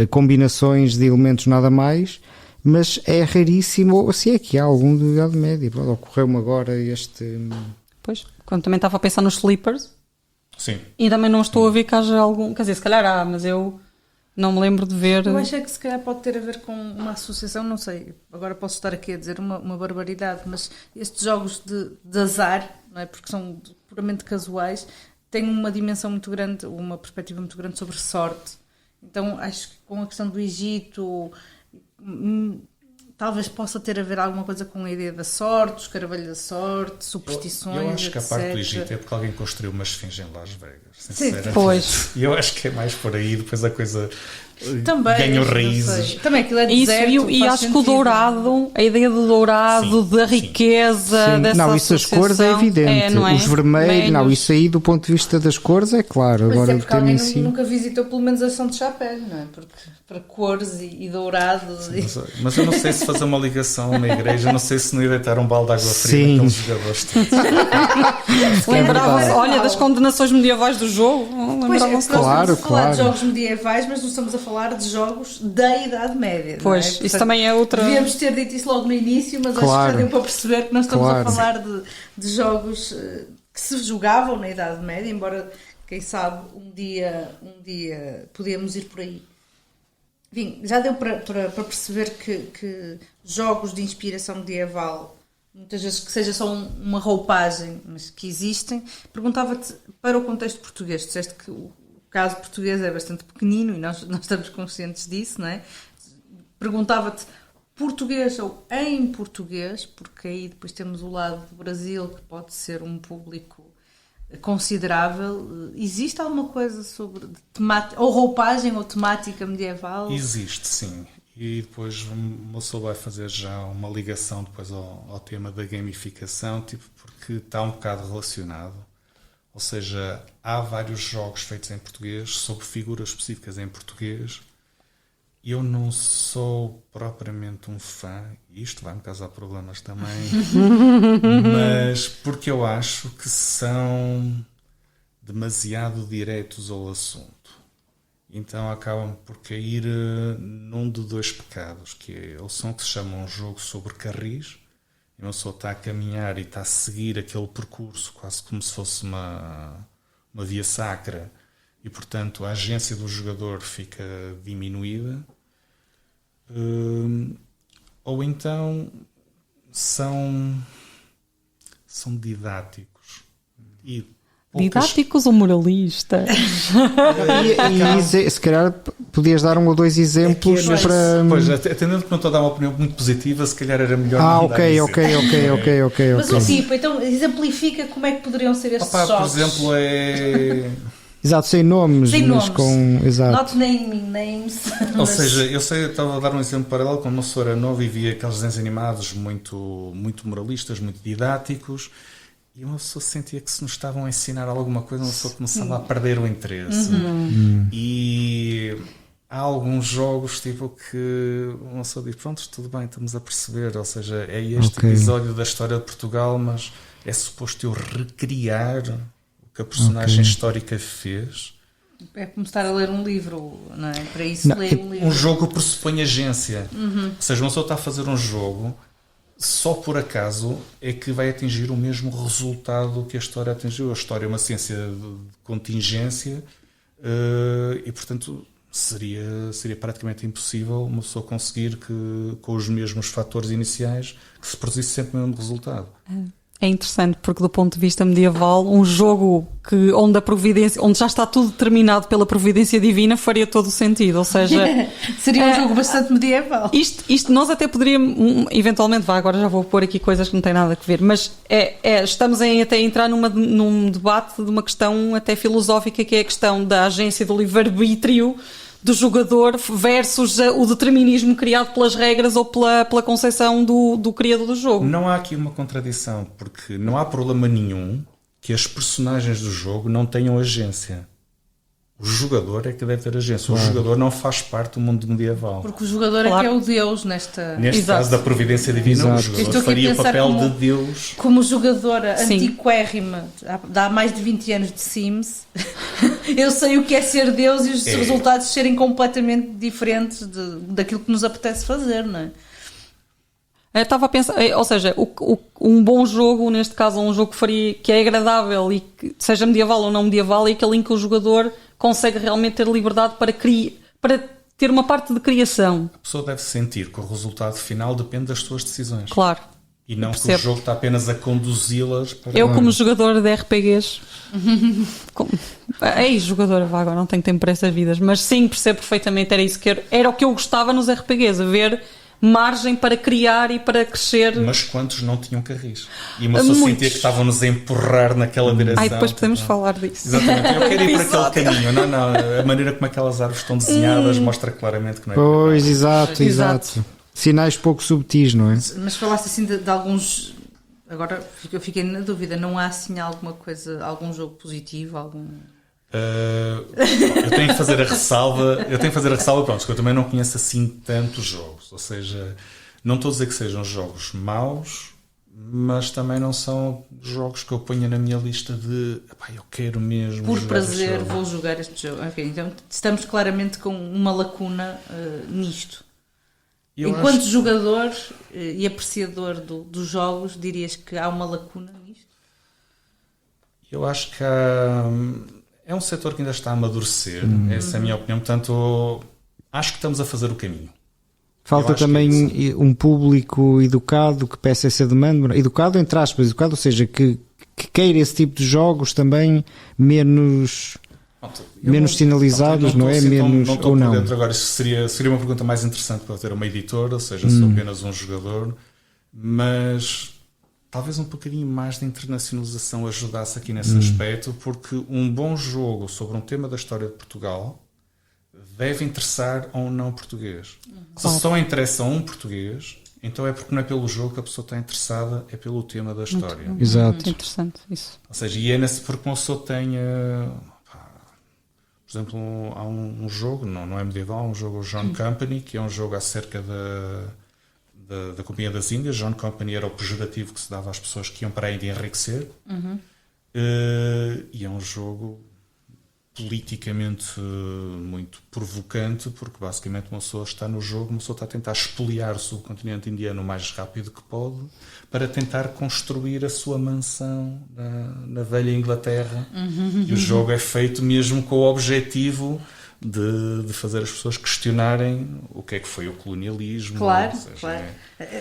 combinações de elementos nada mais, mas é raríssimo, se é que há algum de Idade Média. Ocorreu-me agora este... Pois, quando também estava a pensar nos Sleepers. Sim. E também não estou a ver que haja algum... Quer dizer, se calhar há, mas eu não me lembro de ver... Eu acho que se calhar pode ter a ver com uma associação, não sei, agora posso estar aqui a dizer uma barbaridade, mas estes jogos de azar, não é? Porque são puramente casuais, têm uma dimensão muito grande, uma perspectiva muito grande sobre sorte. Então acho que com a questão do Egito... talvez possa ter a ver alguma coisa com a ideia da sorte, os caravelhos da sorte, superstições, eu acho que a etc. parte do Egito é porque alguém construiu uma esfinge em Las Vegas, sinceramente. Pois. E eu acho que é mais por aí, depois a coisa ganham raízes. Também aquilo é Isso, deserto, e faz acho que o sentido. dourado, a ideia do dourado, Sim, da sim. riqueza, Sim. dessa Não, isso das associação, cores é evidente. não é? Os vermelhos, não, Velhos. isso aí do ponto de vista das cores é claro. Mas Agora é o porque alguém tema em si. nunca visitou pelo menos a São de Chapéu, não é? Porque para cores e dourados. Mas eu não sei se fazer uma ligação na igreja, não sei se não ia deitar um balde de água fria Sim. naqueles jogadores todos. Lembrava-se, verdade. olha, das condenações medievais do jogo. Pois é, Lembravam-se. nós Claro, estamos a falar claro. de jogos medievais, mas não estamos a falar de jogos da Idade Média. Pois, não é? isso Portanto, também é outra. Devíamos ter dito isso logo no início, mas acho que Claro. já deu para perceber que nós estamos Claro. a falar de jogos que se jogavam na Idade Média, embora, quem sabe, um dia podíamos ir por aí. Enfim, já deu para perceber que jogos de inspiração medieval, muitas vezes que seja só uma roupagem, mas que existem. Perguntava-te, para o contexto português, disseste que o caso português é bastante pequenino e nós estamos conscientes disso, não é? Perguntava-te, português ou em português, porque aí depois temos o lado do Brasil, que pode ser um público considerável. Existe alguma coisa sobre temática, ou roupagem ou temática medieval? Existe, sim. E depois uma pessoa vai fazer já uma ligação depois ao tema da gamificação, tipo, porque está um bocado relacionado. Ou seja, há vários jogos feitos em português, sobre figuras específicas em português. Eu não sou propriamente um fã, e isto vai-me causar problemas também, mas porque eu acho que são demasiado diretos ao assunto. Então acabam por cair num de dois pecados, que é, ou são que se chama um jogo sobre carris, e uma pessoa está a caminhar e está a seguir aquele percurso quase como se fosse uma via sacra, e portanto a agência do jogador fica diminuída, ou então são didáticos e Didáticos ou moralistas? E se calhar podias dar 1 ou 2 exemplos para. Pois, atendendo que não estou a dar uma opinião muito positiva, se calhar era melhor não dar Ok. Mas o tipo, então exemplifica como é que poderiam ser estes Por jogos. exemplo, é... Exato, sem nomes, Sem mas nomes. com. Exato. Not naming names. Ou seja, eu estava a dar um exemplo paralelo, quando uma pessoa era nova e via aqueles desenhos animados muito moralistas, muito didáticos, e uma pessoa sentia que se nos estavam a ensinar alguma coisa, uma pessoa começava a perder o interesse. E há alguns jogos tipo que uma pessoa diz, pronto, tudo bem, estamos a perceber, ou seja, é este episódio da história de Portugal, mas é suposto eu recriar o que a personagem histórica fez. É começar a ler um livro, não é? Para isso ler um livro. Um jogo pressupõe agência. Ou seja, uma pessoa está a fazer um jogo, só por acaso é que vai atingir o mesmo resultado que a história atingiu. A história é uma ciência de contingência e, portanto, seria praticamente impossível uma pessoa conseguir que, com os mesmos fatores iniciais, que se produzisse sempre o mesmo resultado. É interessante porque do ponto de vista medieval, um jogo onde já está tudo determinado pela providência divina faria todo o sentido, ou seja... Seria um jogo bastante medieval. Isto nós até poderíamos, eventualmente, agora já vou pôr aqui coisas que não têm nada a ver, mas estamos até a entrar num debate de uma questão até filosófica, que é a questão da agência do livre-arbítrio do jogador versus o determinismo criado pelas regras ou pela concepção do criador do jogo. Não há aqui uma contradição, porque não há problema nenhum que as personagens do jogo não tenham agência. O jogador é que deve ter agência. O jogador não faz parte do mundo medieval. Porque o jogador é que é o Deus nesta... Neste caso da providência divina, o jogador faria o papel de Deus. Como jogadora antiquérrima, há mais de 20 anos de Sims, eu sei o que é ser Deus e os resultados serem completamente diferentes daquilo que nos apetece fazer, não é? Eu estava a pensar, ou seja, um bom jogo, neste caso um jogo que é agradável e que seja medieval ou não medieval, é aquele em que o jogador consegue realmente ter liberdade para ter uma parte de criação. A pessoa deve sentir que o resultado final depende das suas decisões. Claro. E não que o jogo está apenas a conduzi-las para... Eu, como jogadora de RPGs, ex-jogadora, agora não tenho tempo para essas vidas, mas sim, percebo perfeitamente, era o que eu gostava nos RPGs, a ver margem para criar e para crescer. Mas quantos não tinham carris? E uma pessoa sentia que estavam-nos a empurrar naquela direção. Depois podemos falar disso. Exatamente, eu quero ir para aquele caminho. Não, a maneira como aquelas árvores estão desenhadas mostra claramente que não é. Pois, exato. Sinais pouco subtis, não é? Mas falaste assim de alguns... Agora eu fiquei na dúvida, não há assim alguma coisa, algum jogo positivo, algum... Eu tenho que fazer a ressalva, pronto, que eu também não conheço assim tantos jogos, ou seja, não estou a dizer que sejam jogos maus, mas também não são jogos que eu ponha na minha lista de eu quero mesmo por jogar prazer vou jogar este jogo. Okay, então estamos claramente com uma lacuna nisto. Enquanto jogador e apreciador dos jogos, dirias que há uma lacuna nisto? Eu acho que é um setor que ainda está a amadurecer, essa é a minha opinião, portanto acho que estamos a fazer o caminho. Falta também um público educado que peça essa demanda, educado entre aspas, educado, ou seja, que queira esse tipo de jogos também menos sinalizados, não é? Menos ou não. Agora, isso seria uma pergunta mais interessante para ter uma editora, ou seja, sou apenas um jogador, mas talvez um bocadinho mais de internacionalização ajudasse aqui nesse aspecto, porque um bom jogo sobre um tema da história de Portugal deve interessar a um não português. Se só interessa a um português, então é porque não é pelo jogo que a pessoa está interessada, é pelo tema da história. Exato. Muito interessante isso. Ou seja, e é porque uma pessoa tenha... Por exemplo, há um jogo, não é medieval, um jogo John Company, que é um jogo acerca da Companhia das Índias. John Company era o pejorativo que se dava às pessoas que iam para a Índia enriquecer. E é um jogo politicamente muito provocante, porque basicamente uma pessoa está no jogo, uma pessoa está a tentar espoliar o subcontinente indiano o mais rápido que pode para tentar construir a sua mansão na velha Inglaterra. E o jogo é feito mesmo com o objetivo de fazer as pessoas questionarem o que é que foi o colonialismo. Claro, ou seja, claro.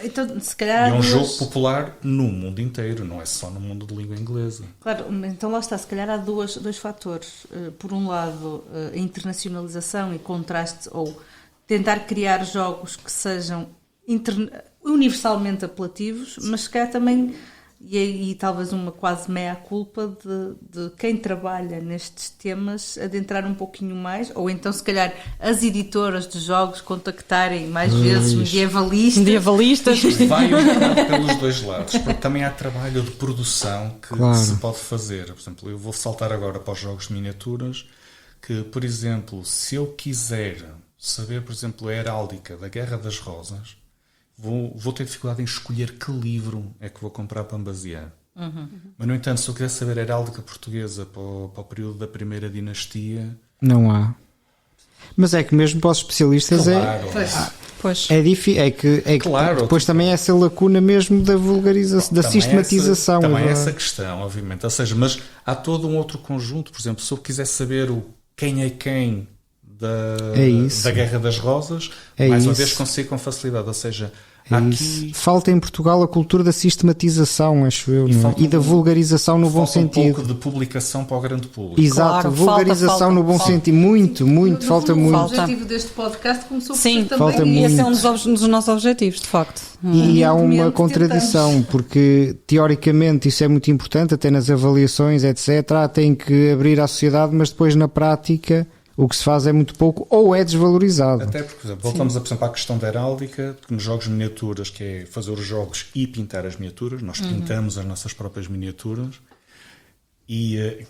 Então, se calhar... E é um jogo popular no mundo inteiro, não é só no mundo de língua inglesa. Claro, então lá está, se calhar há dois fatores. Por um lado, a internacionalização e contraste, ou tentar criar jogos que sejam universalmente apelativos, mas se calhar também... E talvez uma quase meia-culpa de quem trabalha nestes temas adentrar um pouquinho mais, ou então se calhar as editoras de jogos contactarem mais vezes medievalistas. Vai pelos dois lados, porque também há trabalho de produção que se pode fazer. Por exemplo, eu vou saltar agora para os jogos de miniaturas, que, por exemplo, se eu quiser saber, por exemplo, a heráldica da Guerra das Rosas, vou ter dificuldade em escolher que livro é que vou comprar para me basear. Mas, no entanto, se eu quiser saber a heráldica portuguesa para o período da primeira dinastia... Não há. Mas é que mesmo para os especialistas é difícil. Claro, depois também essa lacuna mesmo da vulgarização, da sistematização. Também é essa questão, obviamente. Ou seja, mas há todo um outro conjunto. Por exemplo, se eu quiser saber quem é quem da Guerra das Rosas, mais uma vez consigo com facilidade. Ou seja, aqui... Falta em Portugal a cultura da sistematização, acho eu, e da vulgarização no bom sentido. Um pouco de publicação para o grande público. Exato, vulgarização no bom sentido. Muito, falta muito. O objetivo deste podcast começou por ser também. Falta muito. Esse é um dos nossos objetivos, de facto. E há uma contradição, porque teoricamente isso é muito importante, até nas avaliações, etc. Tem que abrir à sociedade, mas depois na prática... O que se faz é muito pouco ou é desvalorizado. Até porque, por exemplo, voltamos por exemplo, à questão da heráldica, porque nos jogos de miniaturas, que é fazer os jogos e pintar as miniaturas, nós pintamos as nossas próprias miniaturas e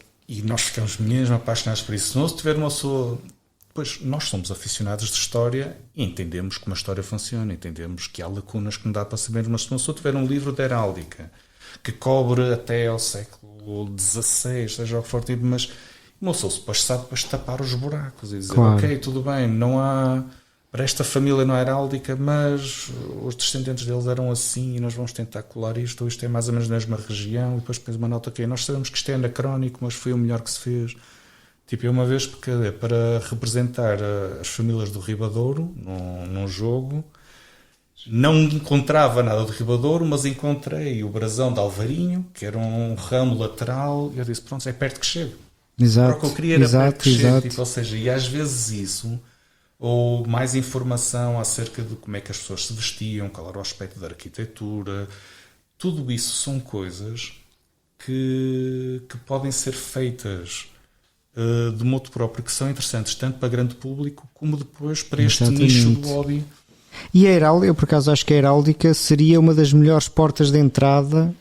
nós ficamos mesmo apaixonados por isso. Se não tiver uma pessoa... Pois nós somos aficionados de história e entendemos como a história funciona, entendemos que há lacunas que não dá para saber, mas se uma pessoa tiver um livro de heráldica que cobre até ao século XVI, seja o que for, tipo, mas... Uma pessoa depois sabe tapar os buracos e dizer, ok, tudo bem, não há, para esta família não é heráldica, mas os descendentes deles eram assim e nós vamos tentar colar isto, ou isto é mais ou menos na mesma região, e depois pões uma nota, ok, nós sabemos que isto é anacrónico, mas foi o melhor que se fez. Tipo, eu uma vez, para representar as famílias do Ribadouro num jogo, não encontrava nada do Ribadouro, mas encontrei o brasão de Alvarinho, que era um ramo lateral, e eu disse, pronto, é perto que chego. Exato, o que eu queria era exato. Tipo, ou seja, e às vezes isso ou mais informação acerca de como é que as pessoas se vestiam, qual era o aspecto da arquitetura. Tudo isso são coisas que podem ser feitas de modo próprio, que são interessantes tanto para grande público como depois para este nicho do hobby. E a heráldica, eu por acaso acho que a heráldica seria uma das melhores portas de entrada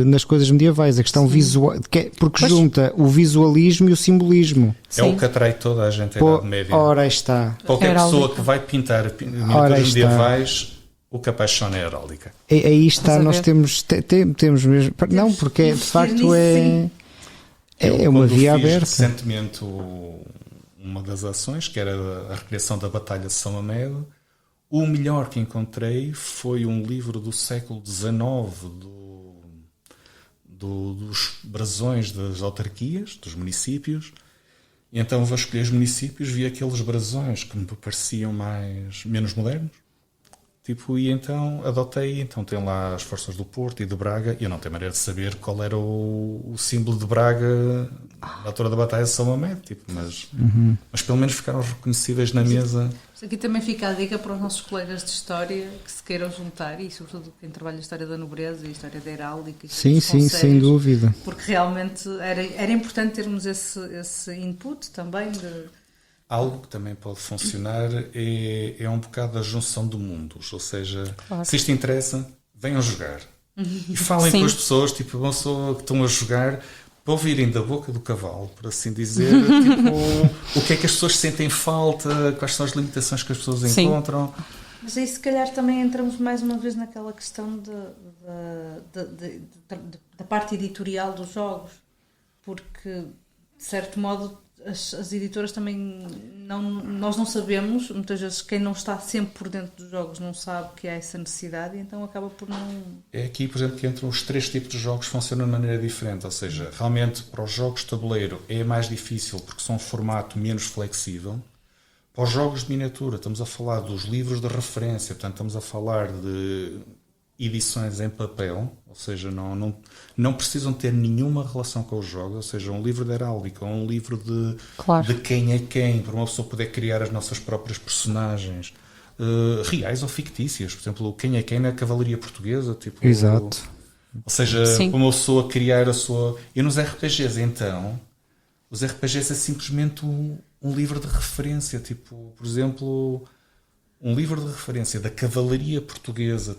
nas coisas medievais, a questão visual, porque junta o visualismo e o simbolismo. É o que atrai toda a gente à Idade Média. Ora está. Qualquer pessoa que vai pintar miniaturas medievais, o que apaixona é a heráldica. Aí está, nós temos mesmo. Não, porque de facto é uma via aberta. Recentemente uma das ações, que era a recriação da Batalha de São Mamede. O melhor que encontrei foi um livro do século XIX dos brasões das autarquias, dos municípios. E então vou escolher os municípios, vi aqueles brasões que me pareciam menos modernos. E então adotei, então tem lá as forças do Porto e de Braga, e eu não tenho maneira de saber qual era o símbolo de Braga na altura da Batalha de São Mamede, mas pelo menos ficaram reconhecíveis na mesa. Aqui também fica a dica para os nossos colegas de História que se queiram juntar, e sobretudo quem trabalha a História da Nobreza e a História da Heráldica. Sim, sem dúvida. Porque realmente era importante termos esse input também de... Algo que também pode funcionar é um bocado a junção de mundos, ou seja, se isto interessa, venham jogar. E falem com as pessoas, uma pessoa que estão a jogar, para ouvirem da boca do cavalo, por assim dizer, o que é que as pessoas sentem falta, quais são as limitações que as pessoas encontram. Mas aí se calhar também entramos mais uma vez naquela questão da parte editorial dos jogos, porque, de certo modo, as editoras também nós não sabemos, muitas vezes quem não está sempre por dentro dos jogos não sabe que há essa necessidade, e então acaba por não... É aqui, por exemplo, que entram os 3 tipos de jogos que funcionam de maneira diferente, ou seja, realmente para os jogos de tabuleiro é mais difícil porque são um formato menos flexível. Para os jogos de miniatura estamos a falar dos livros de referência, portanto estamos a falar de edições em papel, ou seja, não precisam ter nenhuma relação com os jogos, ou seja, um livro de heráldica ou um livro de quem é quem, para uma pessoa poder criar as nossas próprias personagens, reais ou fictícias. Por exemplo, o quem é quem na cavalaria portuguesa. Exato. Ou seja, para uma pessoa criar a sua... E nos RPGs, então, os RPGs é simplesmente um livro de referência, por exemplo... Um livro de referência da cavalaria portuguesa,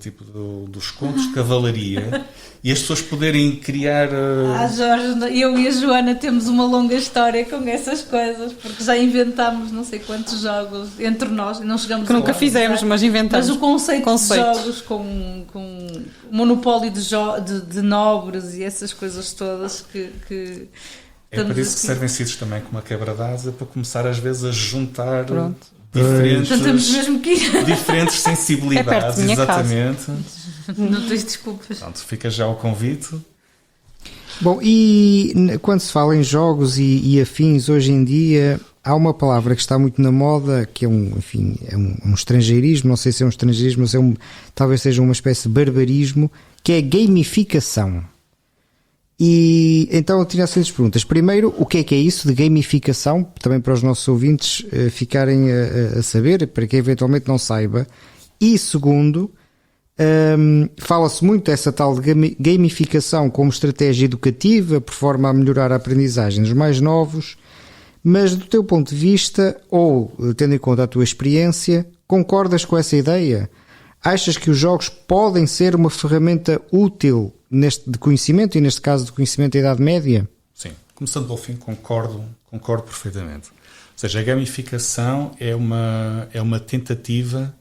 dos contos de cavalaria, e as pessoas poderem criar... Jorge, eu e a Joana temos uma longa história com essas coisas, porque já inventámos não sei quantos jogos entre nós, e não chegamos que nunca fizemos, mas inventamos. Mas o conceito de jogos com monopólio de nobres e essas coisas todas que é para isso que servem sítios também como a quebra-dados, para começar às vezes a juntar... Pronto. Diferentes sensibilidades, exatamente. Não tens desculpas. Pronto, fica já o convite. Bom, e quando se fala em jogos e afins hoje em dia, há uma palavra que está muito na moda, que é um estrangeirismo, não sei se é um estrangeirismo, mas talvez seja uma espécie de barbarismo, que é gamificação. E então eu tinha as perguntas. Primeiro, o que é isso de gamificação? Também para os nossos ouvintes ficarem a saber, para quem eventualmente não saiba. E segundo, fala-se muito dessa tal de gamificação como estratégia educativa, por forma a melhorar a aprendizagem dos mais novos, mas do teu ponto de vista, ou tendo em conta a tua experiência, concordas com essa ideia? Achas que os jogos podem ser uma ferramenta útil de conhecimento, e neste caso de conhecimento da Idade Média? Sim, começando pelo fim, concordo perfeitamente. Ou seja, a gamificação é uma tentativa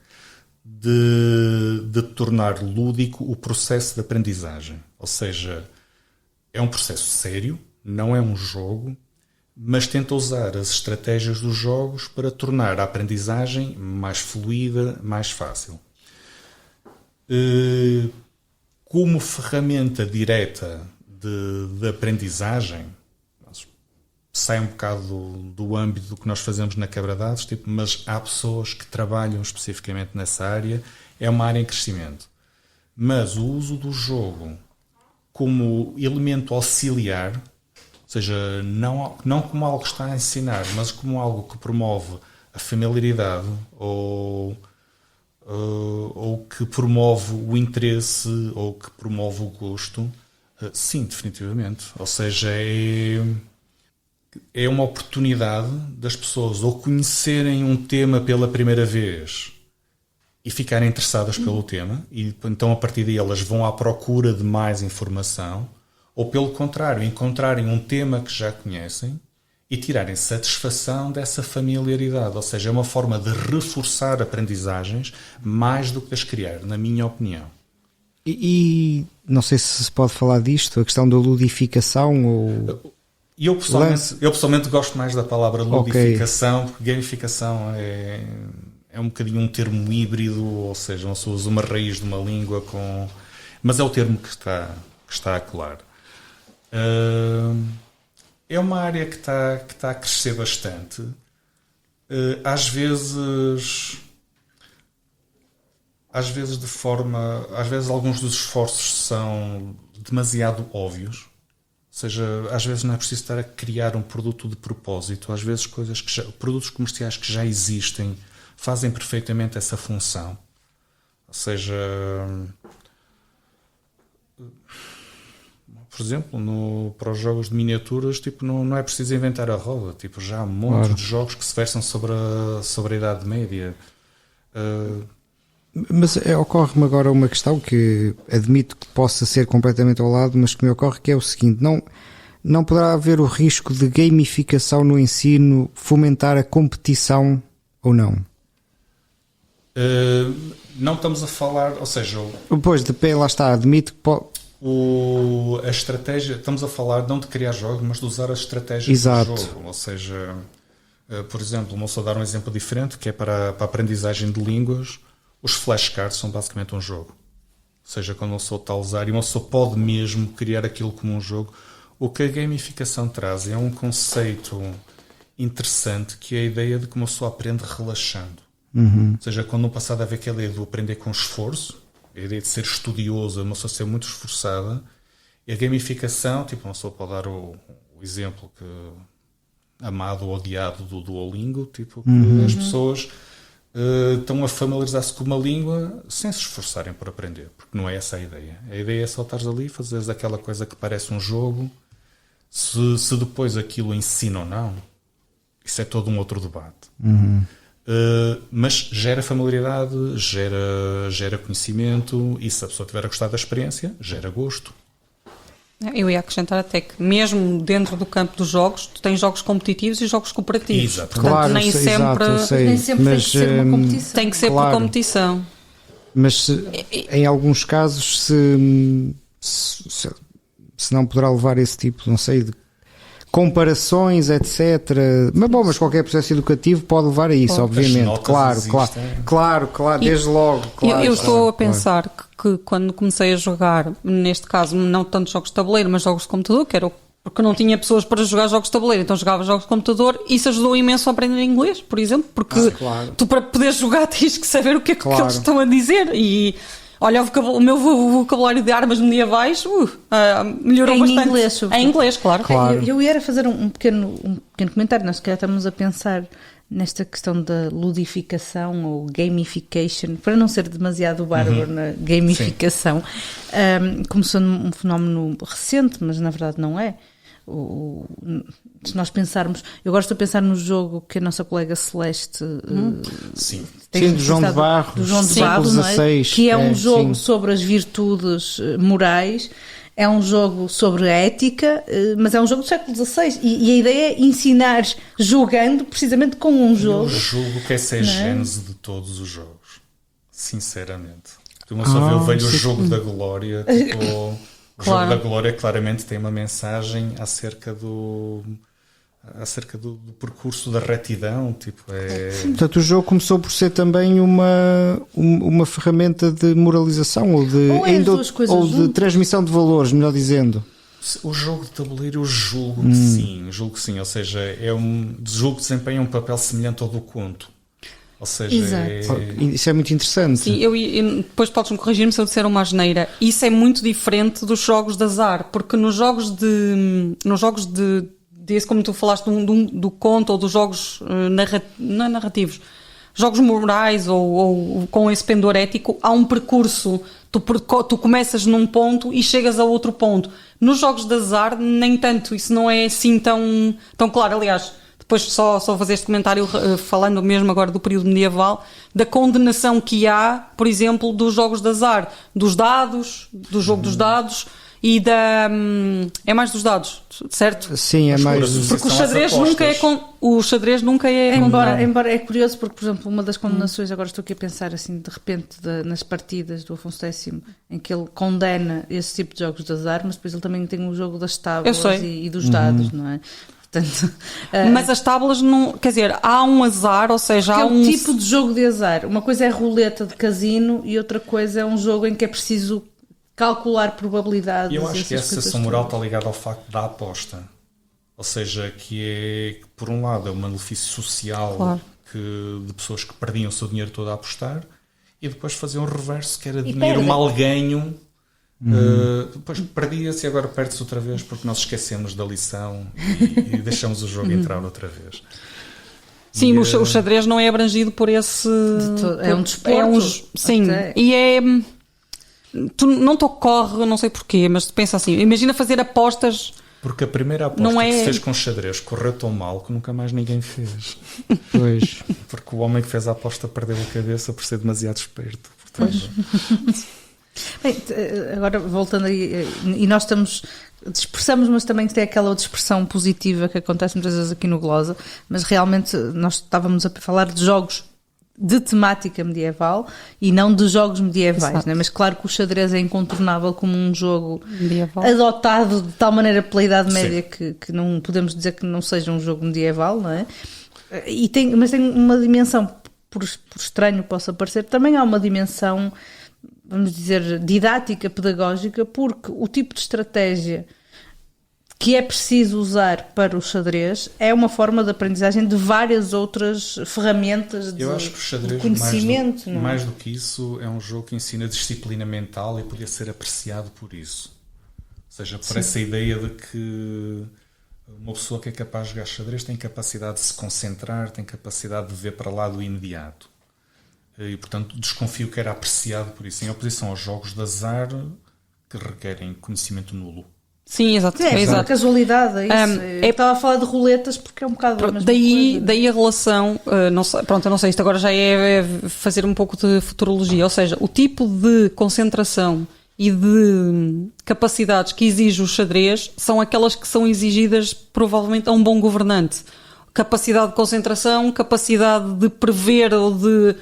de tornar lúdico o processo de aprendizagem. Ou seja, é um processo sério, não é um jogo, mas tenta usar as estratégias dos jogos para tornar a aprendizagem mais fluida, mais fácil. Como ferramenta direta de aprendizagem, sai um bocado do âmbito do que nós fazemos na quebra-dados, mas há pessoas que trabalham especificamente nessa área, é uma área em crescimento. Mas o uso do jogo como elemento auxiliar, ou seja, não como algo que está a ensinar, mas como algo que promove a familiaridade ou que promove o interesse ou que promove o gosto, sim, definitivamente. Ou seja, é uma oportunidade das pessoas ou conhecerem um tema pela primeira vez e ficarem interessadas pelo tema, e então a partir daí elas vão à procura de mais informação, ou pelo contrário, encontrarem um tema que já conhecem e tirarem satisfação dessa familiaridade. Ou seja, é uma forma de reforçar aprendizagens mais do que as criar, na minha opinião. E não sei se se pode falar disto, a questão da ludificação ou... Eu pessoalmente gosto mais da palavra ludificação, porque gamificação é um bocadinho um termo híbrido, ou seja, não se usa uma raiz de uma língua com... Mas é o termo que está a colar. É uma área que está a crescer bastante. Às vezes alguns dos esforços são demasiado óbvios. Ou seja, às vezes não é preciso estar a criar um produto de propósito. Às vezes produtos comerciais que já existem fazem perfeitamente essa função. Ou seja, por exemplo, para os jogos de miniaturas, tipo, não é preciso inventar a roda. Tipo, já há um monte de jogos que se versam sobre a Idade Média. Mas ocorre-me agora uma questão que admito que possa ser completamente ao lado, mas que me ocorre, que é o seguinte: não poderá haver o risco de gamificação no ensino fomentar a competição ou não? Não estamos a falar, ou seja... Pois, de pé, lá está, admito que a estratégia, estamos a falar não de criar jogos, mas de usar as estratégias do jogo. Ou seja, por exemplo, vou só dar um exemplo diferente, que é para a aprendizagem de línguas. Os flashcards são basicamente um jogo. Ou seja, quando uma pessoa está a usar, e uma pessoa pode mesmo criar aquilo como um jogo. O que a gamificação traz é um conceito interessante, que é a ideia de que uma pessoa aprende relaxando. Ou seja, quando no passado havia aquela ideia de aprender com esforço, a ideia de ser estudioso, uma pessoa ser muito esforçada, e a gamificação, tipo, uma pessoa pode dar o exemplo que amado ou odiado do Duolingo, tipo, que as pessoas estão a familiarizar-se com uma língua sem se esforçarem por aprender, porque não é essa a ideia. A ideia é só estares ali, fazeres aquela coisa que parece um jogo. Se depois aquilo ensina ou não, isso é todo um outro debate. Mas gera familiaridade, gera conhecimento, e se a pessoa tiver a gostar da experiência, gera gosto. Eu ia acrescentar até que mesmo dentro do campo dos jogos, tu tens jogos competitivos e jogos cooperativos. Exato. Portanto, Claro, nem sempre tem que ser uma competição. Tem que ser por competição. Mas em alguns casos se não poderá levar esse tipo, não sei, de comparações, etc. Mas qualquer processo educativo pode levar a isso, obviamente. Claro, desde logo. Claro, eu estou a pensar que quando comecei a jogar, neste caso, não tanto jogos de tabuleiro, mas jogos de computador, que era porque não tinha pessoas para jogar jogos de tabuleiro, então jogava jogos de computador, e isso ajudou imenso a aprender inglês, por exemplo, porque tu, para poder jogar, tens que saber o que é que eles estão a dizer. E olha, o meu vocabulário de armas medievais melhorou bastante. Em inglês, claro. Eu ia fazer um pequeno comentário. Nós se calhar estamos a pensar nesta questão da ludificação ou gamification, para não ser demasiado bárbaro na gamificação, como sendo um fenómeno recente, mas na verdade não é. Se nós pensarmos, eu gosto de pensar no jogo que a nossa colega Celeste do João de Barros, não é? Que é um jogo sobre as virtudes morais, é um jogo sobre a ética, mas é um jogo do século XVI, e a ideia é ensinar jogando precisamente com um jogo. Eu julgo que essa é a gênese de todos os jogos, sinceramente. Uma só vê o velho jogo da glória, tipo... O jogo da glória claramente tem uma mensagem acerca do percurso da retidão. Portanto, o jogo começou por ser também uma ferramenta de moralização ou de transmissão de valores, melhor dizendo. O jogo de tabuleiro eu julgo que sim. Ou seja, julgo que desempenha um papel semelhante ao do conto. Ou seja, isso é muito interessante. Sim, depois podes-me corrigir-me se eu disser uma asneira. Isso é muito diferente dos jogos de azar, porque nos jogos de desse, como tu falaste, do conto ou dos jogos não é narrativos, jogos morais ou com esse pendor ético, há um percurso. Tu começas num ponto e chegas a outro ponto. Nos jogos de azar, nem tanto. Isso não é assim tão claro. Aliás, depois só fazer este comentário, falando mesmo agora do período medieval, da condenação que há, por exemplo, dos jogos de azar, dos dados, do jogo dos dados e da... É mais dos dados, certo? Sim, é mais... Porque o xadrez nunca é... Embora é curioso, porque, por exemplo, uma das condenações, agora estou aqui a pensar assim, de repente, nas partidas do Afonso X, em que ele condena esse tipo de jogos de azar, mas depois ele também tem o jogo das tábuas e dos dados, não é? Portanto, mas as tábuas não... Quer dizer, há um azar, ou seja... Há um tipo de jogo de azar. Uma coisa é roleta de casino e outra coisa é um jogo em que é preciso calcular probabilidades. E eu acho que essa sensação moral está ligada ao facto da aposta. Ou seja, que por um lado, é um malefício social de pessoas que perdiam o seu dinheiro todo a apostar e depois faziam o reverso, que era dinheiro mal ganho. Depois perdia-se e agora perde-se outra vez porque nós esquecemos da lição e deixamos o jogo entrar outra vez. Sim, o xadrez não é abrangido por esse... É um desporto. Sim, e é... Tu não te ocorre, não sei porquê, mas tu pensa assim, imagina fazer apostas... Porque a primeira aposta que se fez com xadrez correu tão mal que nunca mais ninguém fez. Pois. Porque o homem que fez a aposta perdeu a cabeça por ser demasiado esperto. Portanto... Bem, agora voltando aí, e nós dispersamos, mas também tem aquela outra expressão positiva que acontece muitas vezes aqui no Glosa, mas realmente nós estávamos a falar de jogos de temática medieval e não de jogos medievais, né? Mas claro que o xadrez é incontornável como um jogo medieval, adotado de tal maneira pela Idade Média que não podemos dizer que não seja um jogo medieval, não é? Mas tem uma dimensão, por estranho possa parecer, também há uma dimensão, vamos dizer, didática, pedagógica, porque o tipo de estratégia que é preciso usar para o xadrez é uma forma de aprendizagem de várias outras ferramentas de, eu acho que o xadrez, conhecimento. Mais do que isso, é um jogo que ensina disciplina mental e poder ser apreciado por isso. Ou seja, por essa ideia de que uma pessoa que é capaz de jogar xadrez tem capacidade de se concentrar, tem capacidade de ver para lá do imediato. E, portanto, desconfio que era apreciado por isso, em oposição aos jogos de azar que requerem conhecimento nulo. Sim, exato. A casualidade, é isso. Eu estava a falar de roletas porque é um bocado a mesma coisa. Daí a relação, não sei, pronto, eu não sei, isto agora já é fazer um pouco de futurologia, ou seja, o tipo de concentração e de capacidades que exige o xadrez são aquelas que são exigidas provavelmente a um bom governante. Capacidade de concentração, capacidade de prever ou de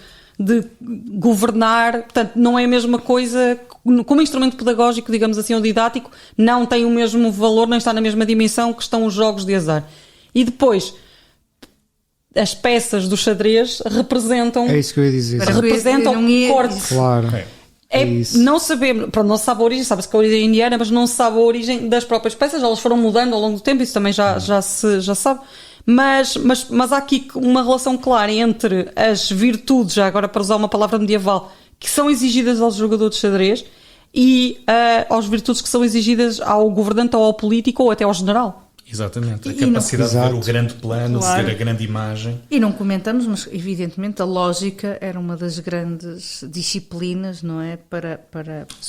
governar, portanto não é a mesma coisa, como instrumento pedagógico, digamos assim, ou didático, não tem o mesmo valor, não está na mesma dimensão que estão os jogos de azar. E depois, as peças do xadrez representam... É isso que eu ia dizer. Representam corte. Claro. Não sabemos, pronto, não se sabe a origem, sabe-se que a origem é indiana, mas não se sabe a origem das próprias peças, elas foram mudando ao longo do tempo, isso também já se sabe. Mas há aqui uma relação clara entre as virtudes, já agora para usar uma palavra medieval, que são exigidas ao jogador de xadrez e as virtudes que são exigidas ao governante ou ao político ou até ao general. Exatamente, a capacidade de ver o grande plano, de ver a grande imagem. E não comentamos, mas evidentemente a lógica era uma das grandes disciplinas, não é? Para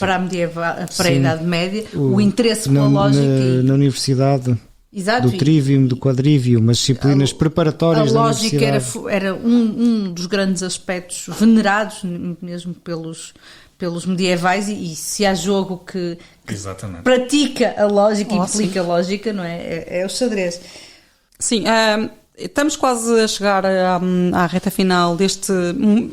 a medieval, para a Idade Média, o interesse pela lógica. Na universidade... Exato, do trivium, do quadrivium, umas disciplinas preparatórias da universidade. A lógica era um dos grandes aspectos venerados mesmo pelos medievais e se há jogo que pratica a lógica e implica a lógica, não é? É o xadrez. Sim, estamos quase a chegar à reta final deste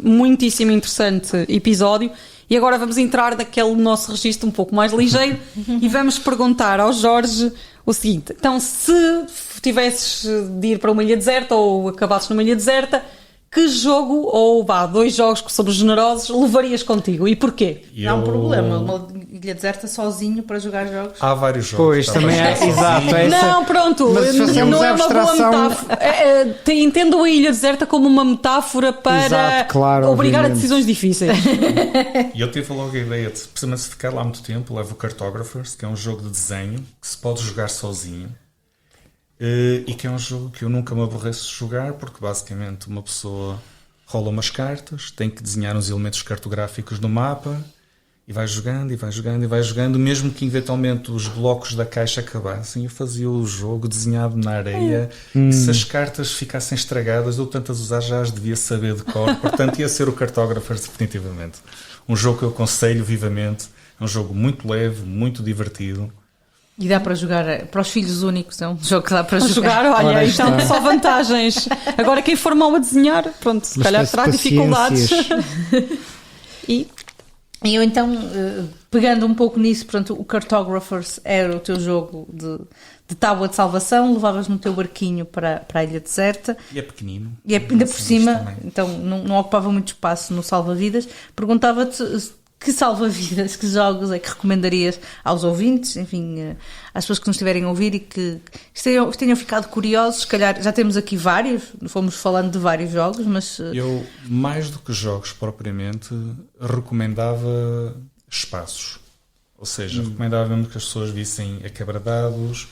muitíssimo interessante episódio e agora vamos entrar naquele nosso registro um pouco mais ligeiro e vamos perguntar ao Jorge o seguinte: então, se tivesses de ir para uma ilha deserta ou acabasses numa ilha deserta, que jogo, ou dois jogos que somos generosos, levarias contigo e porquê? Não há um problema, uma ilha deserta sozinho para jogar jogos. Há vários jogos. Pois, também é, exato. Não, pronto, não é uma boa metáfora. Entendo a ilha deserta como uma metáfora para obrigar a decisões difíceis. E eu tive logo a ideia de, precisamente se ficar lá muito tempo, levo o Cartographers, que é um jogo de desenho que se pode jogar sozinho. e que é um jogo que eu nunca me aborreço de jogar, porque basicamente uma pessoa rola umas cartas, tem que desenhar uns elementos cartográficos no mapa e vai jogando, e vai jogando, e vai jogando, mesmo que eventualmente os blocos da caixa acabassem. Eu fazia o jogo desenhado na areia e se as cartas ficassem estragadas, eu tantas usar já as devia saber de cor, portanto ia ser o Cartographers definitivamente. Um jogo que eu aconselho vivamente, é um jogo muito leve, muito divertido. E dá para jogar para os filhos únicos, é um jogo que dá para jogar. Olha, Ora então está. só vantagens. Agora quem for mal a desenhar, pronto, se Mas calhar peço terá dificuldades. paciências. E E eu então, pegando um pouco nisso, pronto, o Cartographers era o teu jogo de tábua de salvação, levavas no teu barquinho para a ilha deserta. E é pequenino. E ainda por cima, Também. então não ocupava muito espaço no salva-vidas. Perguntava-te que salva-vidas, que jogos é que recomendarias aos ouvintes, enfim, às pessoas que nos estiverem a ouvir e que tenham ficado curiosos. Se calhar já temos aqui vários, fomos falando de vários jogos, mas... Eu, mais do que jogos propriamente, recomendava espaços. Ou seja, recomendava mesmo que as pessoas vissem a quebra-dados.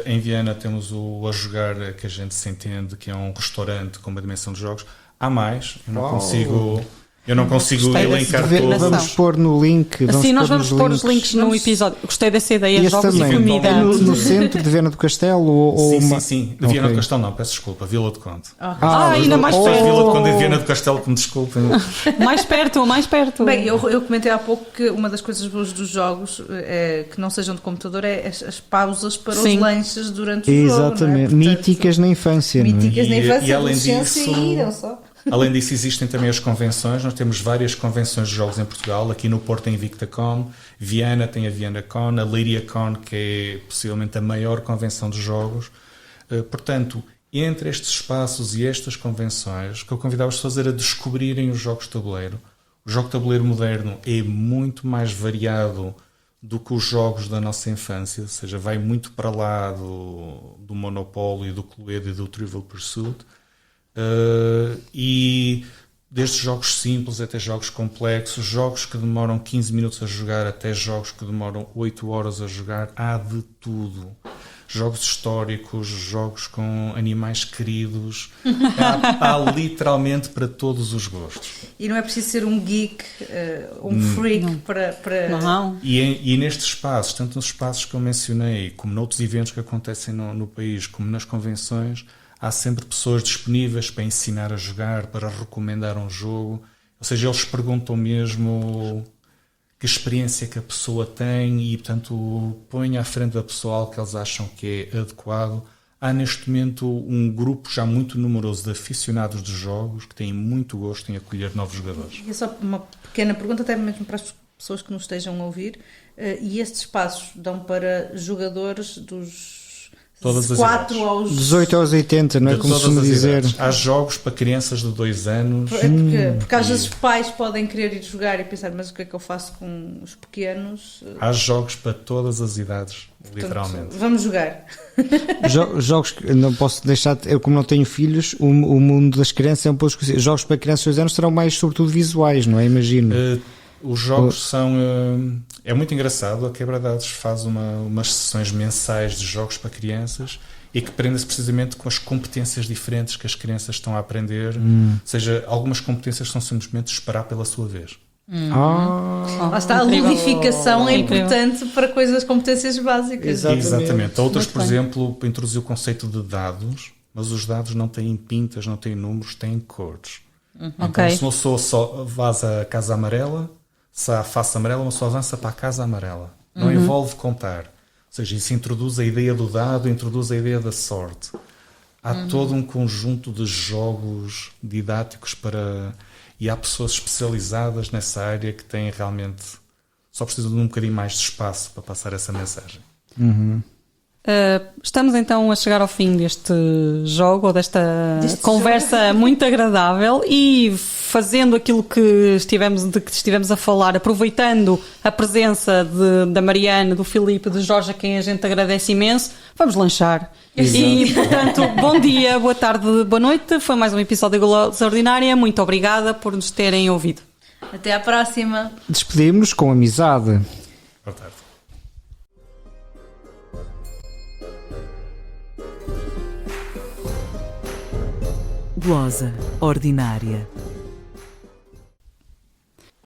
Em Viana temos o A Jogar, que a gente se entende, que é um restaurante com uma dimensão de jogos. Há mais, eu não consigo Gostei elencar dessa todos. Vamos pôr no link. assim nós vamos pôr os links no episódio. Gostei dessa ideia, E esse jogos também. e comida. É no centro de Viana do Castelo? Ou Sim. De Viana do Castelo não, peço desculpa. Vila de Conde. Ainda mais Foi perto. Vila de Conde e Viana do Castelo que me desculpem. Mais perto. Bem, eu comentei há pouco que uma das coisas boas dos jogos que não sejam de computador é as pausas para Sim. os lanches durante o jogo. Exatamente. Não é? Portanto, Míticas na infância. não é? míticas na E infância, além adolescência disso- e não só. Além disso, existem também as convenções. Nós temos várias convenções de jogos em Portugal. Aqui no Porto tem a VictaCon, Viana tem a VianaCon, a LyriaCon, que é possivelmente a maior convenção de jogos. Portanto, entre estes espaços e estas convenções, o que eu convidava as pessoas era descobrirem os jogos de tabuleiro. O jogo de tabuleiro moderno é muito mais variado do que os jogos da nossa infância, ou seja, vai muito para lá do Monopólio, do Cluedo e do Trivial Pursuit. E desde jogos simples até jogos complexos, jogos que demoram 15 minutos a jogar até jogos que demoram 8 horas a jogar, há de tudo. Jogos históricos, jogos com animais queridos, há literalmente para todos os gostos. E não é preciso ser um geek, um freak para... Não. E nestes espaços, tanto nos espaços que eu mencionei, como noutros eventos que acontecem no país, como nas convenções, há sempre pessoas disponíveis para ensinar a jogar, para recomendar um jogo. Ou seja, eles perguntam mesmo que experiência que a pessoa tem e, portanto, põem à frente da pessoa algo que eles acham que é adequado. Há neste momento um grupo já muito numeroso de aficionados de jogos que têm muito gosto em acolher novos jogadores. E é só uma pequena pergunta, até mesmo para as pessoas que nos estejam a ouvir. E estes espaços dão para jogadores dos Todas as 4 idades. aos... 18 aos 80, não é? De Como todas se as dizer. idades. Há jogos para crianças de 2 anos. Porque às vezes os pais podem querer ir jogar e pensar, mas o que é que eu faço com os pequenos? Há jogos para todas as idades, literalmente. Portanto, vamos jogar. Jogos que não posso deixar, eu como não tenho filhos, o mundo das crianças é um pouco esquecido. Jogos para crianças de 2 anos serão mais, sobretudo, visuais, não é? Imagino. Os jogos são... é muito engraçado. A Quebra-Dados faz umas sessões mensais de jogos para crianças e que prende-se precisamente com as competências diferentes que as crianças estão a aprender. Ou seja, algumas competências são simplesmente esperar pela sua vez. Lá está, a Incrível. ludificação é Incrível. importante para coisas, competências básicas. Exatamente. Outras, Muito por bem. exemplo, introduziu o conceito de dados, mas os dados não têm pintas, não têm números, têm cores. Então, Ok. se uma pessoa só vais à casa amarela, se há face amarela, uma pessoa avança para a casa amarela. Não envolve contar. Ou seja, isso introduz a ideia do dado, introduz a ideia da sorte. Há todo um conjunto de jogos didáticos para... E há pessoas especializadas nessa área que têm realmente... Só precisam de um bocadinho mais de espaço para passar essa mensagem. Estamos então a chegar ao fim deste jogo ou desta Deste conversa muito agradável e fazendo aquilo de que estivemos a falar, aproveitando a presença da Mariana, do Filipe, do Jorge, a quem a gente agradece imenso, vamos lanchar. E portanto, bom dia, boa tarde, boa noite. Foi mais um episódio da Extraordinária. Muito obrigada por nos terem ouvido. Até à próxima. Despedimos-nos com amizade. Boa tarde. fabulosa, ordinária.